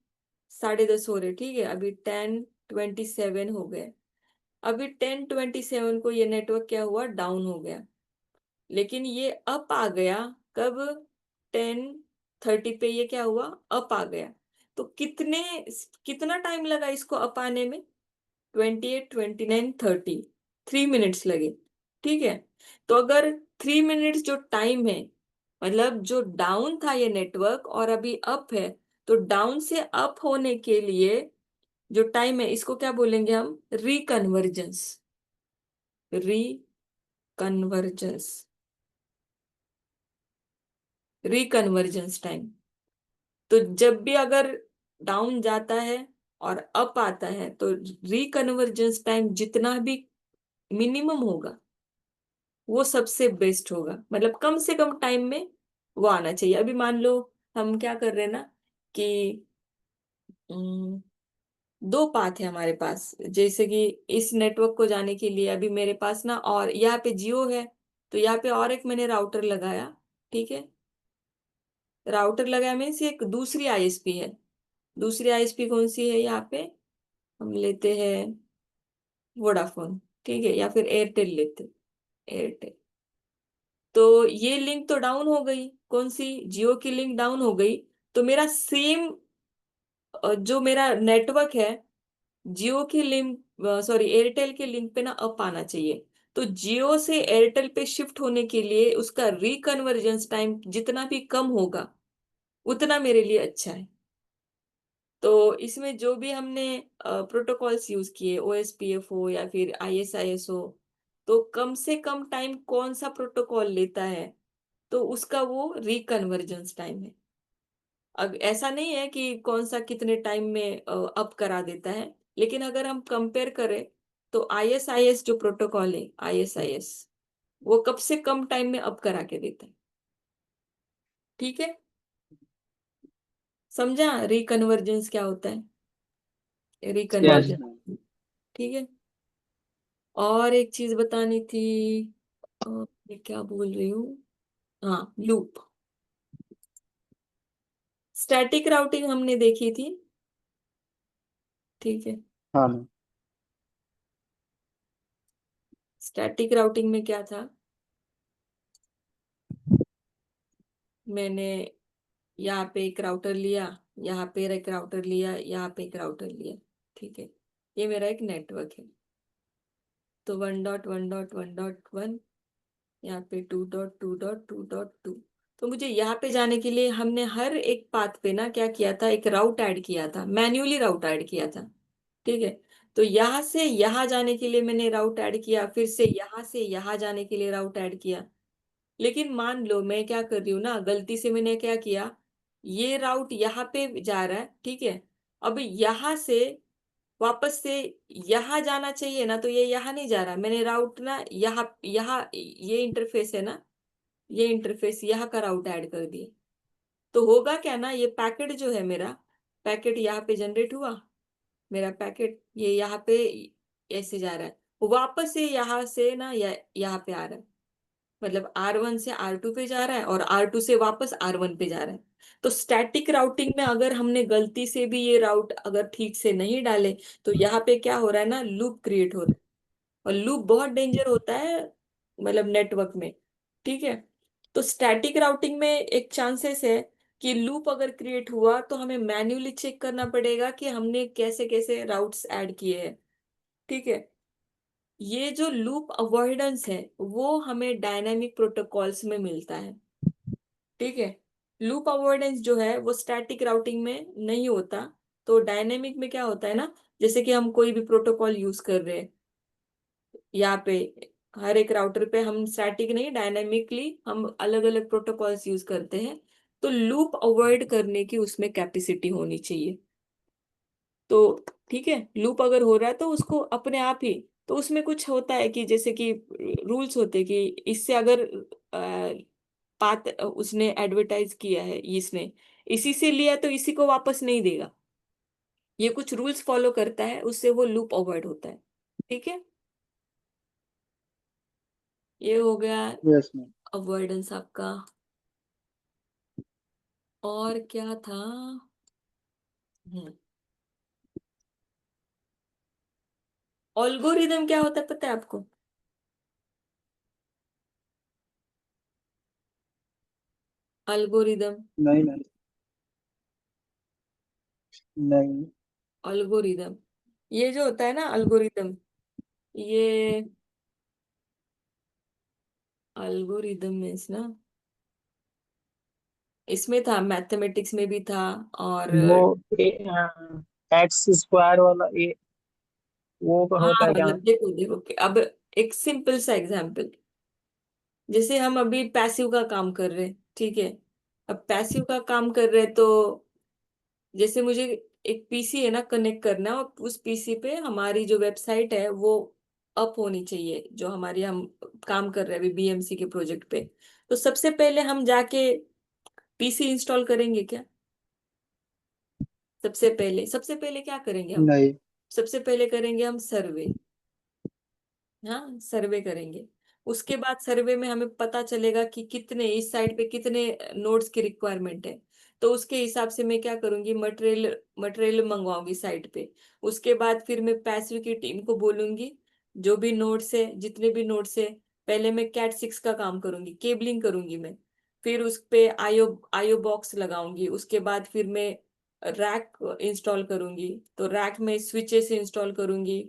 10:30 हो रहे, ठीक है, अभी 10:27 हो गए। अभी 10:27 को ये नेटवर्क क्या हुआ, डाउन हो गया। लेकिन ये अप आ गया कब, 10:30 पे ये क्या हुआ, अप आ गया। तो कितना टाइम लगा इसको अप आने में, 28, 29, 30, 3 मिनट्स लगे, ठीक है। तो अगर 3 मिनट्स जो टाइम है, मतलब जो डाउन था ये नेटवर्क और अभी अप है, तो डाउन से अप होने के लिए जो टाइम है इसको क्या बोलेंगे हम, रिकन्वर्जेंस। रिकन्वर्जेंस, रिकन्वर्जेंस टाइम। तो जब भी अगर डाउन जाता है और अप आता है, तो रिकन्वर्जेंस टाइम जितना भी मिनिमम होगा वो सबसे बेस्ट होगा, मतलब कम से कम टाइम में वो आना चाहिए। अभी मान लो हम क्या कर रहे हैं ना, कि अम, दो पाथ है हमारे पास, जैसे कि इस नेटवर्क को जाने के लिए अभी मेरे पास ना, और यहाँ पे जियो है, तो यहाँ पे और एक मैंने राउटर लगाया, ठीक है। राउटर लगाया मीन्स एक दूसरी ISP है। दूसरी ISP कौन सी है यहाँ पे, हम लेते हैं वोडाफोन, ठीक है, या फिर एयरटेल लेते, एयरटेल। तो ये लिंक तो डाउन हो गई, कौन सी, जियो की लिंक डाउन हो गई। तो मेरा सेम जो मेरा नेटवर्क है, जियो की लिंक, सॉरी एयरटेल के लिंक पे ना अप आना चाहिए। तो जियो से एयरटेल पे शिफ्ट होने के लिए उसका रिकन्वर्जेंस टाइम जितना भी कम होगा उतना मेरे लिए अच्छा है। तो इसमें जो भी हमने प्रोटोकॉल्स यूज किए, ओएसपीएफ हो या फिर आईएसआईएस हो, तो कम से कम टाइम कौन सा प्रोटोकॉल लेता है, तो उसका वो रिकन्वर्जेंस टाइम है। अब ऐसा नहीं है कि कौन सा कितने टाइम में अप करा देता है, लेकिन अगर हम कंपेयर करें तो आईएसआईएस जो प्रोटोकॉल है, आईएसआईएस, वो कब से कम टाइम में अप करा के देता है। ठीक है, समझा रिकन्वर्जेंस क्या होता है, यस रिकन्वर्जेंस। मैम। ठीक है, और एक चीज बतानी थी, मैं क्या बोल रही हूँ, हाँ लूप। स्टैटिक राउटिंग हमने देखी थी। ठीक है, हाँ मैम। स्टैटिक राउटिंग में क्या था, मैंने यहाँ पे एक राउटर लिया, यहाँ पे एक राउटर लिया, यहाँ पे एक राउटर लिया। ठीक है, ये मेरा एक नेटवर्क है। तो 1.1.1.1, यहाँ पे 2.2.2.2। तो मुझे यहाँ पे जाने के लिए हमने हर एक पाथ पे ना क्या किया था, एक राउट ऐड किया था, मैन्युअली राउट ऐड किया था। ठीक है, तो यहाँ से यहाँ जाने के लिए मैंने राउट ऐड किया, फिर से यहाँ जाने के लिए राउट ऐड किया। लेकिन मान लो मैं क्या कर रही हूँ ना, गलती से मैंने क्या किया, ये राउट यहाँ पे जा रहा है, ठीक है, अब यहाँ से वापस से यहाँ जाना चाहिए ना, तो ये यहाँ नहीं जा रहा, मैंने राउट ना यहाँ यहाँ ये इंटरफेस है ना, ये इंटरफेस यहाँ का राउट ऐड कर दिया। तो होगा क्या ना, ये पैकेट जो है मेरा, पैकेट यहाँ पे जनरेट हुआ, मेरा पैकेट ये यहाँ पे ऐसे जा रहा है, वापस से यहाँ से ना यहाँ पे आ रहा है। मतलब R1 से R2 पे जा रहा है और R2 से वापस R1 पे जा रहा है। तो स्टैटिक राउटिंग में अगर हमने गलती से भी ये राउट अगर ठीक से नहीं डाले, तो यहाँ पे क्या हो रहा है ना, लूप क्रिएट हो रहा है। और लूप बहुत डेंजर होता है, मतलब नेटवर्क में। ठीक है, तो स्टैटिक राउटिंग में एक चांसेस है कि लूप अगर क्रिएट हुआ तो हमें मैन्युअली चेक करना पड़ेगा कि हमने कैसे कैसे राउट्स ऐड किए हैं। ठीक है, ये जो लूप अवॉइडेंस है वो हमें डायनामिक प्रोटोकॉल्स में मिलता है। ठीक है, लूप अवॉइडेंस जो है वो स्टैटिक राउटिंग में नहीं होता। तो डायनेमिक में क्या होता है ना, जैसे कि हम कोई भी प्रोटोकॉल यूज कर रहे हैं यहाँ पे, हर एक राउटर पे हम स्टैटिक नहीं, डायनेमिकली हम अलग अलग प्रोटोकॉल्स यूज करते हैं। तो लूप अवॉइड करने की उसमें कैपेसिटी होनी चाहिए। तो ठीक है, लूप अगर हो रहा है तो उसको अपने आप ही, तो उसमें कुछ होता है कि जैसे कि रूल्स होते हैं कि इससे अगर पात उसने एडवर्टाइज किया है, इसने इसी से लिया तो इसी को वापस नहीं देगा। ये कुछ रूल्स फॉलो करता है, उससे वो लूप अवॉइड होता है। ठीक है, ये हो गया यस मैम। अवॉइडेंस आपका। और क्या था, ऑल्गोरिदम क्या होता है पता है आपको? अल्गोरिदम, नहीं नहीं। नहीं। अल्गोरिदम, ये जो होता है ना अल्गोरिदम, ये अल्गोरिदम मीन्स ना, इसमें था, मैथमेटिक्स में भी था। और वो एक्स स्क्वायर वाला ये वो होता हाँ है क्या? मतलब देखो देखो कि अब एक सिंपल सा एग्जांपल, जैसे हम अभी पैसिव का काम कर रहे हैं, ठीक है, अब पैसिव का काम कर रहे हैं तो जैसे मुझे एक पीसी है ना कनेक्ट करना है, और उस पीसी पे हमारी जो वेबसाइट है वो अप होनी चाहिए, जो हमारी हम काम कर रहे हैं अभी बीएमसी के प्रोजेक्ट पे। तो सबसे पहले हम जाके पीसी इंस्टॉल करेंगे क्या? सबसे पहले क्या करेंगे हम? नहीं। सबसे पहले करेंगे हम सर्वे। हाँ, सर्वे करेंगे। उसके बाद सर्वे में हमें पता चलेगा कि कितने इस साइड पे कितने नोड्स की रिक्वायरमेंट है। तो उसके हिसाब से मैं क्या करूंगी, मटेरियल मटेरियल मंगवाऊंगी साइट पे। उसके बाद फिर मैं पैसिव की टीम को बोलूंगी, जो भी नोड्स है, जितने भी नोड्स है, पहले मैं कैट 6 का काम करूंगी, केबलिंग करूंगी मैं, फिर उस पे आईओ आईओ बॉक्स लगाऊंगी, उसके बाद फिर मैं रैक इंस्टॉल करूंगी, तो रैक में स्विचेस इंस्टॉल करूंगी।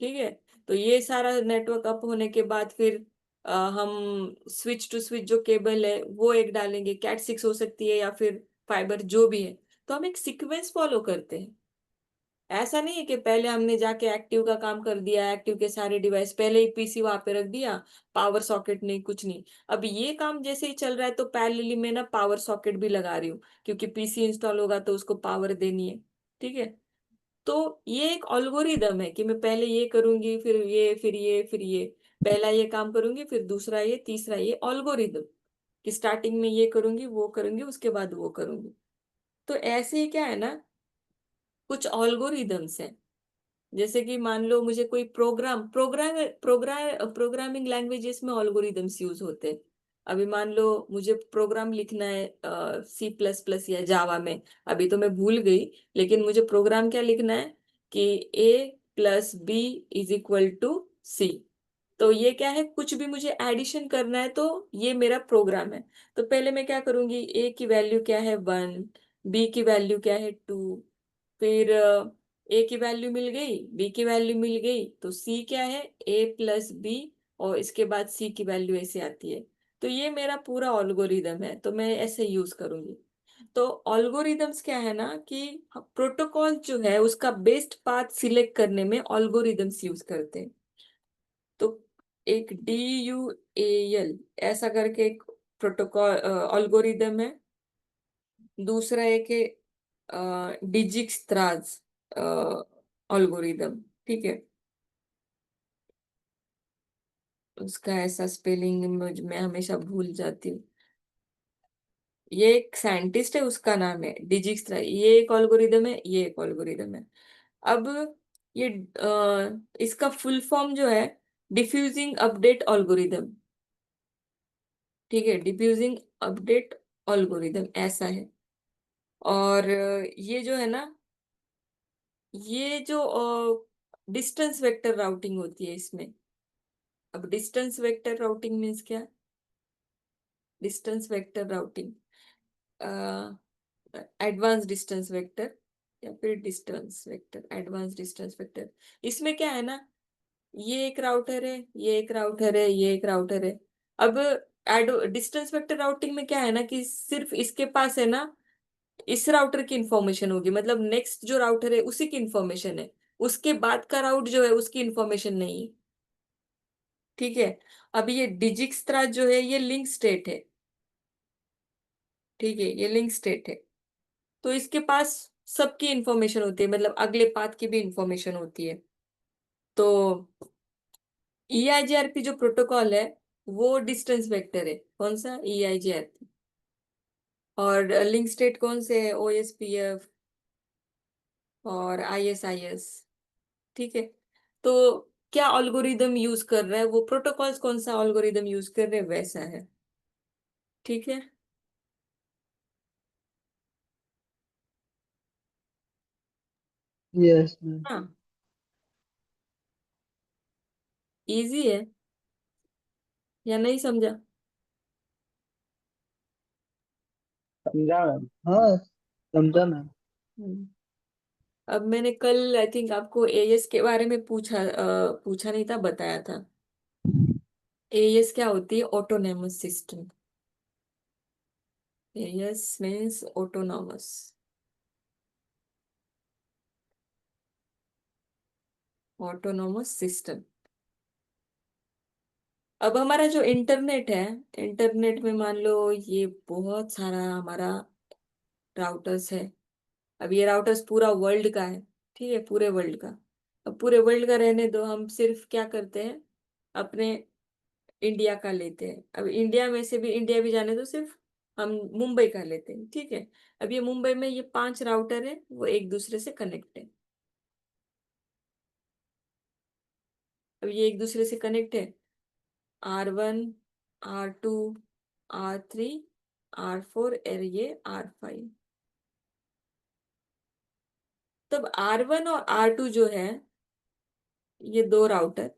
ठीक है, तो ये सारा नेटवर्क अप होने के बाद फिर हम स्विच टू स्विच जो केबल है वो एक डालेंगे, कैट 6 हो सकती है या फिर फाइबर जो भी है। तो हम एक सीक्वेंस फॉलो करते हैं। ऐसा नहीं है कि पहले हमने जाके एक्टिव का काम कर दिया, एक्टिव के सारे डिवाइस पहले ही पीसी वहां पे रख दिया, पावर सॉकेट नहीं कुछ नहीं। अब ये काम जैसे ही चल रहा है तो पैरेलली में ना पावर सॉकेट भी लगा रही हूँ, क्योंकि पीसी इंस्टॉल होगा तो उसको पावर देनी है। ठीक है, तो ये एक ऑल्गोरिदम है कि मैं पहले ये करूंगी, फिर ये, फिर ये, फिर ये, पहला ये काम करूंगी, फिर दूसरा ये, तीसरा ये, ऑल्गोरिदम कि स्टार्टिंग में ये करूंगी, वो करूंगी, उसके बाद वो करूंगी। तो ऐसे ही क्या है ना, कुछ ऑल्गोरिदम्स हैं। जैसे कि मान लो मुझे कोई प्रोग्रामिंग लैंग्वेजेस में ऑल्गोरिदम्स यूज होते हैं। अभी मान लो मुझे प्रोग्राम लिखना है C++ या जावा में, अभी तो मैं भूल गई, लेकिन मुझे प्रोग्राम क्या लिखना है कि A+B=C। तो ये क्या है, कुछ भी मुझे एडिशन करना है तो ये मेरा प्रोग्राम है। तो पहले मैं क्या करूंगी, A की वैल्यू क्या है 1, B की वैल्यू क्या है 2, फिर ए की वैल्यू मिल गई, बी की वैल्यू मिल गई, तो सी क्या है A+B, और इसके बाद सी की वैल्यू ऐसे आती है। तो ये मेरा पूरा ऑल्गोरिदम है, तो मैं ऐसे यूज करूंगी। तो ऑल्गोरिदम्स क्या है ना कि प्रोटोकॉल जो है उसका बेस्ट पाथ सिलेक्ट करने में ऑल्गोरिदम्स यूज करते हैं। तो एक DUAL ऐसा करके एक प्रोटोकॉल ऑल्गोरिदम है। दूसरा एक है डिजिक्स्त्राज ऑल्गोरिदम। ठीक है, उसका ऐसा स्पेलिंग मैं हमेशा भूल जाती हूँ। ये एक साइंटिस्ट है, उसका नाम है डिजिक्स्त्रा, ये एक ऑल्गोरिदम है, ये एक ऑल्गोरिदम है। अब ये इसका फुल फॉर्म जो है डिफ्यूजिंग अपडेट ऑल्गोरिदम। ठीक है, डिफ्यूजिंग अपडेट ऑल्गोरिदम ऐसा है। और ये जो है ना, ये जो डिस्टेंस वेक्टर राउटिंग होती है इसमें। अब डिस्टेंस वेक्टर राउटिंग मीन्स क्या, distance vector routing, advance distance vector या फिर distance vector, advance distance vector. इसमें क्या है ना, ये एक राउटर है, ये एक राउटर है, ये एक राउटर है। अब डिस्टेंस वेक्टर राउटिंग में क्या है ना कि सिर्फ इसके पास है ना इस राउटर की इंफॉर्मेशन होगी, मतलब नेक्स्ट जो राउटर है उसी की इंफॉर्मेशन है, उसके बाद का राउट जो है उसकी इंफॉर्मेशन नहीं है। ठीक है, अब ये डिजिक्स्त्रा जो है ये लिंक स्टेट है। ठीक है, ये लिंक स्टेट है, तो इसके पास सबकी इंफॉर्मेशन होती है, मतलब अगले पाथ की भी इंफॉर्मेशन होती है। तो EIGRP जो प्रोटोकॉल है वो डिस्टेंस वेक्टर है, कौन सा EIGRP। और लिंक स्टेट कौन से है, OSPF और ISIS। ठीक है, तो क्या ऑल्गोरिदम यूज कर रहा है वो प्रोटोकॉल्स, कौन सा ऑल्गोरिदम यूज कर रहे हैं वैसा है। ठीक है, यस मैम। हाँ, इजी है या नहीं समझा। समझा मैम, हाँ समझा मैम। हम्म। अब मैंने कल आई थिंक आपको AS के बारे में पूछा नहीं था, बताया था। AS क्या होती है, autonomous system. AS means autonomous, autonomous system. अब हमारा जो इंटरनेट है, इंटरनेट में मान लो ये बहुत सारा हमारा राउटर्स है। अब ये राउटर्स पूरा वर्ल्ड का है। ठीक है, पूरे वर्ल्ड का। अब पूरे वर्ल्ड का रहने दो, हम सिर्फ क्या करते हैं, अपने इंडिया का लेते हैं। अब इंडिया में से भी, इंडिया भी जाने दो, सिर्फ हम मुंबई का लेते हैं। ठीक है, अब ये मुंबई में ये 5 राउटर है, वो एक दूसरे से कनेक्ट है। अब ये एक दूसरे से कनेक्ट है, R1, R2, R3, R4 और ये R5। तब R1 और R2 जो है, ये 2 राउटर,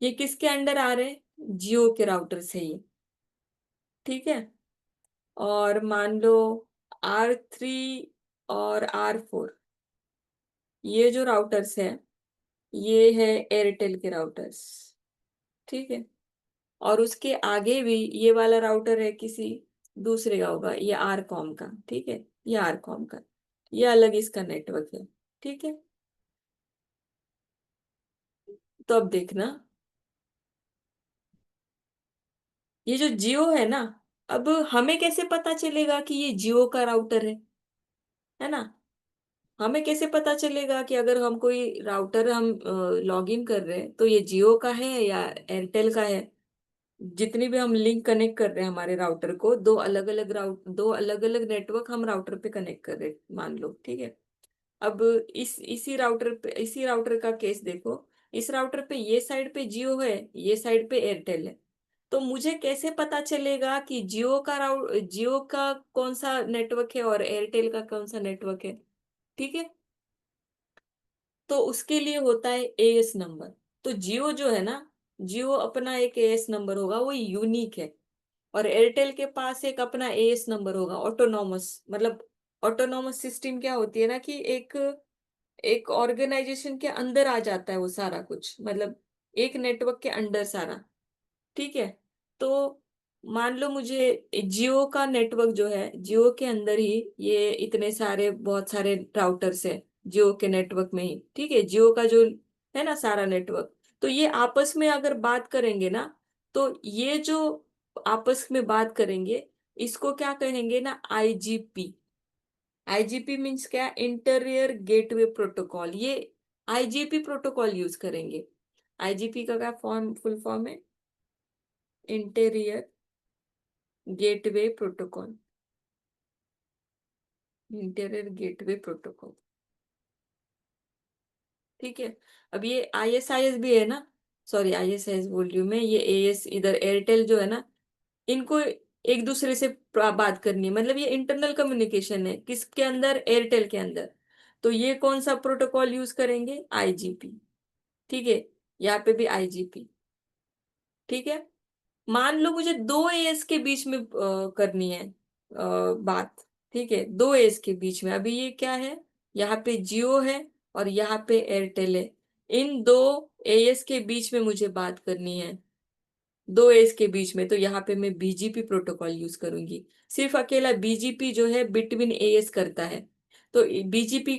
ये किसके अंडर आ रहे हैं? जियो के राउटर से ही। ठीक है। और मान लो R3 और R4, ये जो राउटर्स है, ये है एयरटेल के राउटर्स। ठीक है। और उसके आगे भी ये वाला राउटर है किसी दूसरे का होगा, ये आरकॉम का। ठीक है। ये आरकॉम का, ये अलग इसका नेटवर्क है। ठीक है। तो अब देखना, ये जो जियो है ना, अब हमें कैसे पता चलेगा कि ये जियो का राउटर है ना? हमें कैसे पता चलेगा कि अगर हम कोई राउटर हम लॉग इन कर रहे हैं तो ये जियो का है या एयरटेल का है? जितनी भी हम लिंक कनेक्ट कर रहे हैं हमारे राउटर को, दो अलग अलग नेटवर्क हम राउटर पे कनेक्ट कर रहे हैं, मान लो। ठीक है। अब इसी राउटर का केस देखो। इस राउटर पे ये साइड पे जियो है, ये साइड पे एयरटेल है। तो मुझे कैसे पता चलेगा कि जियो का कौन सा नेटवर्क है और एयरटेल का कौन सा नेटवर्क है? ठीक है। तो उसके लिए होता है एएस नंबर। तो जियो जो है ना, जियो अपना एक एएस नंबर होगा, वो यूनिक है। और एयरटेल के पास एक अपना एएस नंबर होगा, ऑटोनॉमस। मतलब ऑटोनॉमस सिस्टम क्या होती है ना, कि एक एक ऑर्गेनाइजेशन के अंदर आ जाता है वो सारा कुछ, मतलब एक नेटवर्क के अंडर सारा। ठीक है। तो मान लो मुझे जियो का नेटवर्क जो है, जियो के अंदर ही ये इतने सारे बहुत सारे राउटर्स है जियो के नेटवर्क में ही। ठीक है। जियो का जो है ना सारा नेटवर्क, तो ये आपस में अगर बात करेंगे ना, तो ये जो आपस में बात करेंगे, इसको क्या कहेंगे ना, आईजीपी। आईजीपी मीन्स क्या? Interior gateway protocol. ये आईजीपी प्रोटोकॉल यूज करेंगे। आईजीपी का क्या फुल फॉर्म है? Interior gateway protocol. Interior gateway protocol. ठीक है। अब ये आईएसआईएस भी है ना, सॉरी आईएसआईएस बोल रही हूँ मैं, ये एएस इधर एयरटेल जो है ना, इनको एक दूसरे से बात करनी है, मतलब ये इंटरनल कम्युनिकेशन है किसके अंदर? एयरटेल के अंदर। तो ये कौन सा प्रोटोकॉल यूज करेंगे? आईजीपी। ठीक है। यहाँ पे भी आईजीपी। ठीक है। मान लो मुझे दो एएस के बीच में करनी है बात। ठीक है। दो एएस के बीच में, अभी ये क्या है, यहाँ पे जियो है और यहाँ पे एयरटेल है। इन दो एएस के बीच में मुझे बात करनी है, दो एस के बीच में। तो यहाँ पे मैं बीजीपी प्रोटोकॉल यूज करूंगी। सिर्फ अकेला बीजीपी जो है बिटवीन एएस करता है। तो बीजीपी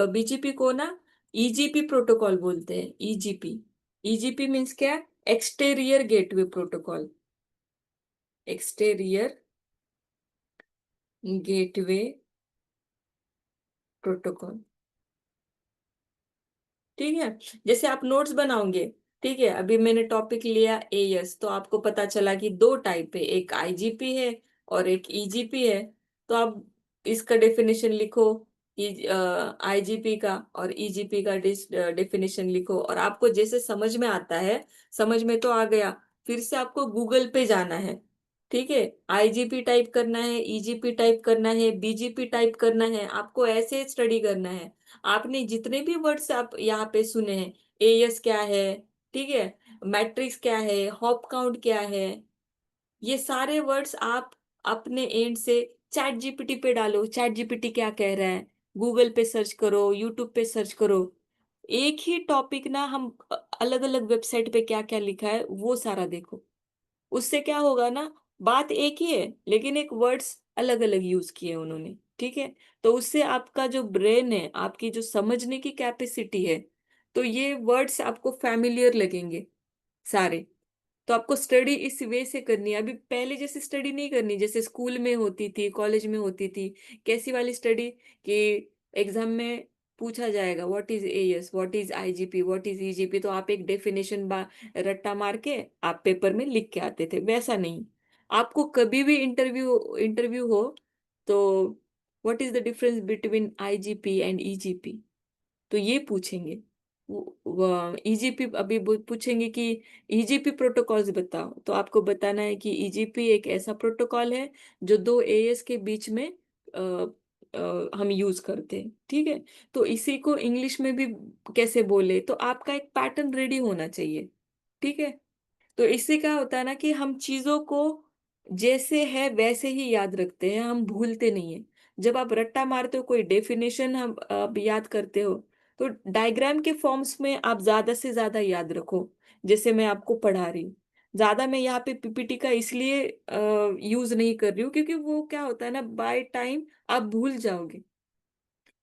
बीजीपी को ना ईजीपी प्रोटोकॉल बोलते हैं, ईजीपी। ईजीपी मीन्स क्या? Exterior gateway protocol. Exterior gateway protocol. ठीक है। जैसे आप नोट्स बनाओगे, ठीक है, अभी मैंने टॉपिक लिया एएस, तो आपको पता चला कि दो टाइप है, एक आईजीपी है और एक ईजीपी है। तो आप इसका डेफिनेशन लिखो, आईजीपी का और ईजीपी का डेफिनेशन लिखो, और आपको जैसे समझ में आता है, समझ में तो आ गया, फिर से आपको गूगल पे जाना है। ठीक है। आईजीपी टाइप करना है, ईजीपी टाइप करना है, बीजीपी टाइप करना है, आपको ऐसे स्टडी करना है। आपने जितने भी वर्ड्स आप यहाँ पे सुने हैं, एएस क्या है, ठीक है, मैट्रिक्स क्या है, हॉप काउंट क्या है, ये सारे वर्ड्स आप अपने एंड से चैट जीपीटी पे डालो, चैट जीपीटी क्या कह रहा है, गूगल पे सर्च करो, यूट्यूब पे सर्च करो। एक ही टॉपिक ना, हम अलग अलग वेबसाइट पे क्या क्या लिखा है वो सारा देखो। उससे क्या होगा ना, बात एक ही है लेकिन एक वर्ड्स अलग अलग यूज किए उन्होंने। ठीक है। तो उससे आपका जो ब्रेन है, आपकी जो समझने की कैपेसिटी है, तो ये वर्ड्स आपको फैमिलियर लगेंगे सारे। तो आपको स्टडी इस वे से करनी है, अभी पहले जैसे स्टडी नहीं करनी जैसे स्कूल में होती थी, कॉलेज में होती थी। कैसी वाली स्टडी? कि एग्जाम में पूछा जाएगा what is as, what is IGP, what is EGP, तो आप एक डेफिनेशन रट्टा मार के आप पेपर में लिख के आते थे। वैसा नहीं, आपको कभी भी इंटरव्यू इंटरव्यू हो तो what is the difference between IGP and EGP, तो ये पूछेंगे। ईजीपी अभी पूछेंगे कि ईजीपी प्रोटोकॉल्स बताओ, तो आपको बताना है कि ईजीपी एक ऐसा प्रोटोकॉल है जो दो एएस के बीच में हम यूज करते हैं। ठीक है। तो इसी को इंग्लिश में भी कैसे बोले, तो आपका एक पैटर्न रेडी होना चाहिए। ठीक है। तो इससे क्या होता है ना कि हम चीजों को जैसे है वैसे ही याद रखते हैं, हम भूलते नहीं है। जब आप रट्टा मारते हो, कोई डेफिनेशन हम आप याद करते हो, तो डायग्राम के फॉर्म्स में आप ज्यादा से ज्यादा याद रखो। जैसे मैं आपको पढ़ा रही हूँ, ज्यादा मैं यहाँ पे पीपीटी का इसलिए यूज नहीं कर रही हूँ क्योंकि वो क्या होता है ना, बाय टाइम आप भूल जाओगे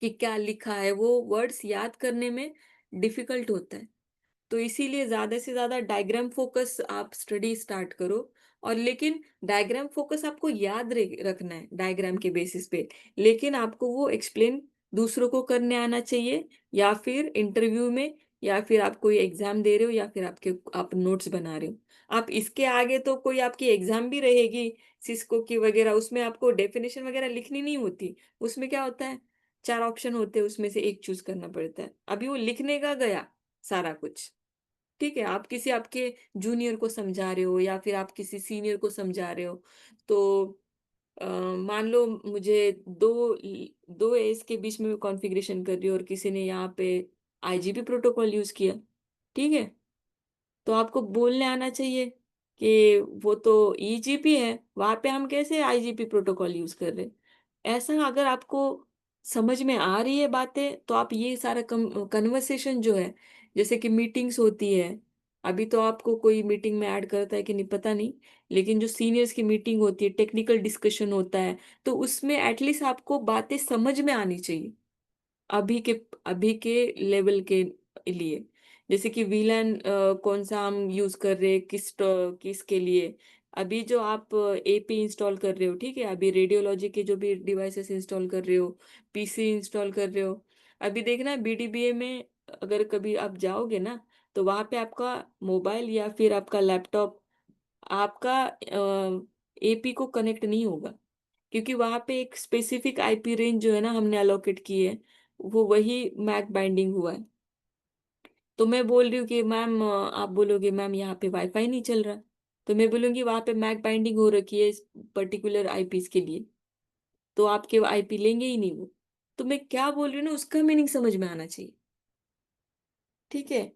कि क्या लिखा है, वो वर्ड्स याद करने में डिफिकल्ट होता है। तो इसीलिए ज्यादा से ज्यादा डायग्राम फोकस आप स्टडी स्टार्ट करो। और लेकिन डायग्राम फोकस आपको याद रखना है डायग्राम के बेसिस पे, लेकिन आपको वो एक्सप्लेन दूसरों को करने आना चाहिए, या फिर इंटरव्यू में, या फिर आप कोई एग्जाम दे रहे हो, या फिर आप नोट्स बना रहे हो। आप इसके आगे तो कोई आपकी एग्जाम भी रहेगी सिस्को की वगैरह, उसमें आपको डेफिनेशन वगैरह लिखनी नहीं होती। उसमें क्या होता है, चार ऑप्शन होते हैं, उसमें से एक चूज करना पड़ता है। अभी वो लिखने का गया सारा कुछ। ठीक है, आप किसी आपके जूनियर को समझा रहे हो, या फिर आप किसी सीनियर को समझा रहे हो, तो मान लो मुझे दो दो एज के बीच में कॉन्फ़िगरेशन कर रही हो, और किसी ने यहाँ पे आईजीपी प्रोटोकॉल यूज किया। ठीक है, तो आपको बोलने आना चाहिए कि वो तो ईजीपी है, वहां पे हम कैसे आईजीपी प्रोटोकॉल यूज कर रहे हैं। ऐसा अगर आपको समझ में आ रही है बातें, तो आप ये सारा कन्वर्सेशन जो है, जैसे कि मीटिंग्स होती है, अभी तो आपको कोई मीटिंग में ऐड करता है कि नहीं पता नहीं, लेकिन जो सीनियर्स की मीटिंग होती है, टेक्निकल डिस्कशन होता है, तो उसमें एटलीस्ट आपको बातें समझ में आनी चाहिए अभी के अभी के लेवल के लिए। जैसे कि वीलन कौन सा हम यूज कर रहे हैं, किसके लिए। अभी जो आप एपी इंस्टॉल कर रहे हो, ठीक है, अभी रेडियोलॉजी के जो भी डिवाइसेस इंस्टॉल कर रहे हो, पीसी इंस्टॉल कर रहे हो, अभी देखना बीडीबीए में अगर कभी आप जाओगे ना, तो वहां पे आपका मोबाइल या फिर आपका लैपटॉप आपका एपी को कनेक्ट नहीं होगा, क्योंकि वहां पे एक स्पेसिफिक आईपी रेंज जो है ना हमने अलोकेट की है, वो वही मैक बाइंडिंग हुआ है। तो मैं बोल रही हूँ कि मैम आप बोलोगे मैम यहाँ पे वाईफाई नहीं चल रहा, तो मैं बोलूंगी वहां पे मैक बाइंडिंग हो रखी है इस पर्टिकुलर आईपीस के लिए, तो आपके आईपी लेंगे ही नहीं वो। तो मैं क्या बोल रही हूँ ना, उसका मीनिंग समझ में आना चाहिए। ठीक है,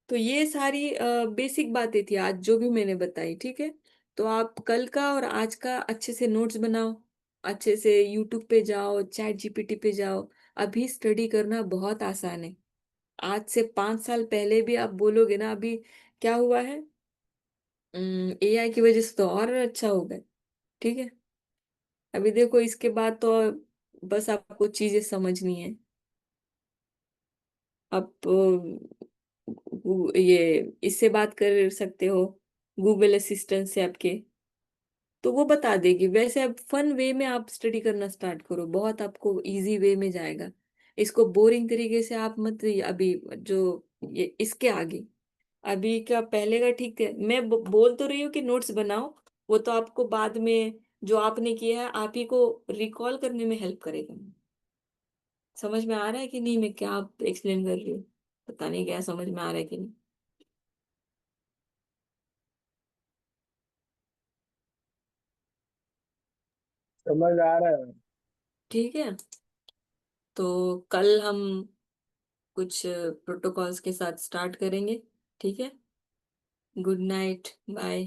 तो ये सारी बेसिक बातें थी आज जो भी मैंने बताई। ठीक है, तो आप कल का और आज का अच्छे से नोट्स बनाओ, अच्छे से यूट्यूब पे जाओ, चैट जीपीटी पे जाओ। अभी स्टडी करना बहुत आसान है। आज से 5 साल पहले भी आप बोलोगे ना, अभी क्या हुआ है, एआई की वजह से तो और अच्छा हो गया। ठीक है, अभी देखो इसके बाद तो बस आपको चीजें समझनी है। आप ये इससे बात कर सकते हो, गूगल असिस्टेंट से आपके, तो वो बता देगी। वैसे अब फन वे में आप स्टडी करना स्टार्ट करो, बहुत आपको इजी वे में जाएगा। इसको बोरिंग तरीके से आप मत अभी जो ये इसके आगे, अभी क्या पहले का ठीक है। मैं बोल तो रही हूँ कि नोट्स बनाओ, वो तो आपको बाद में जो आपने किया है आप ही को रिकॉल करने में हेल्प करेगा। समझ में आ रहा है कि नहीं मैं क्या आप एक्सप्लेन कर रही हूँ, पता नहीं क्या समझ में आ रहा है कि नहीं। समझ आ रहा है। ठीक है, तो कल हम कुछ प्रोटोकॉल्स के साथ स्टार्ट करेंगे। ठीक है, गुड नाइट, बाय।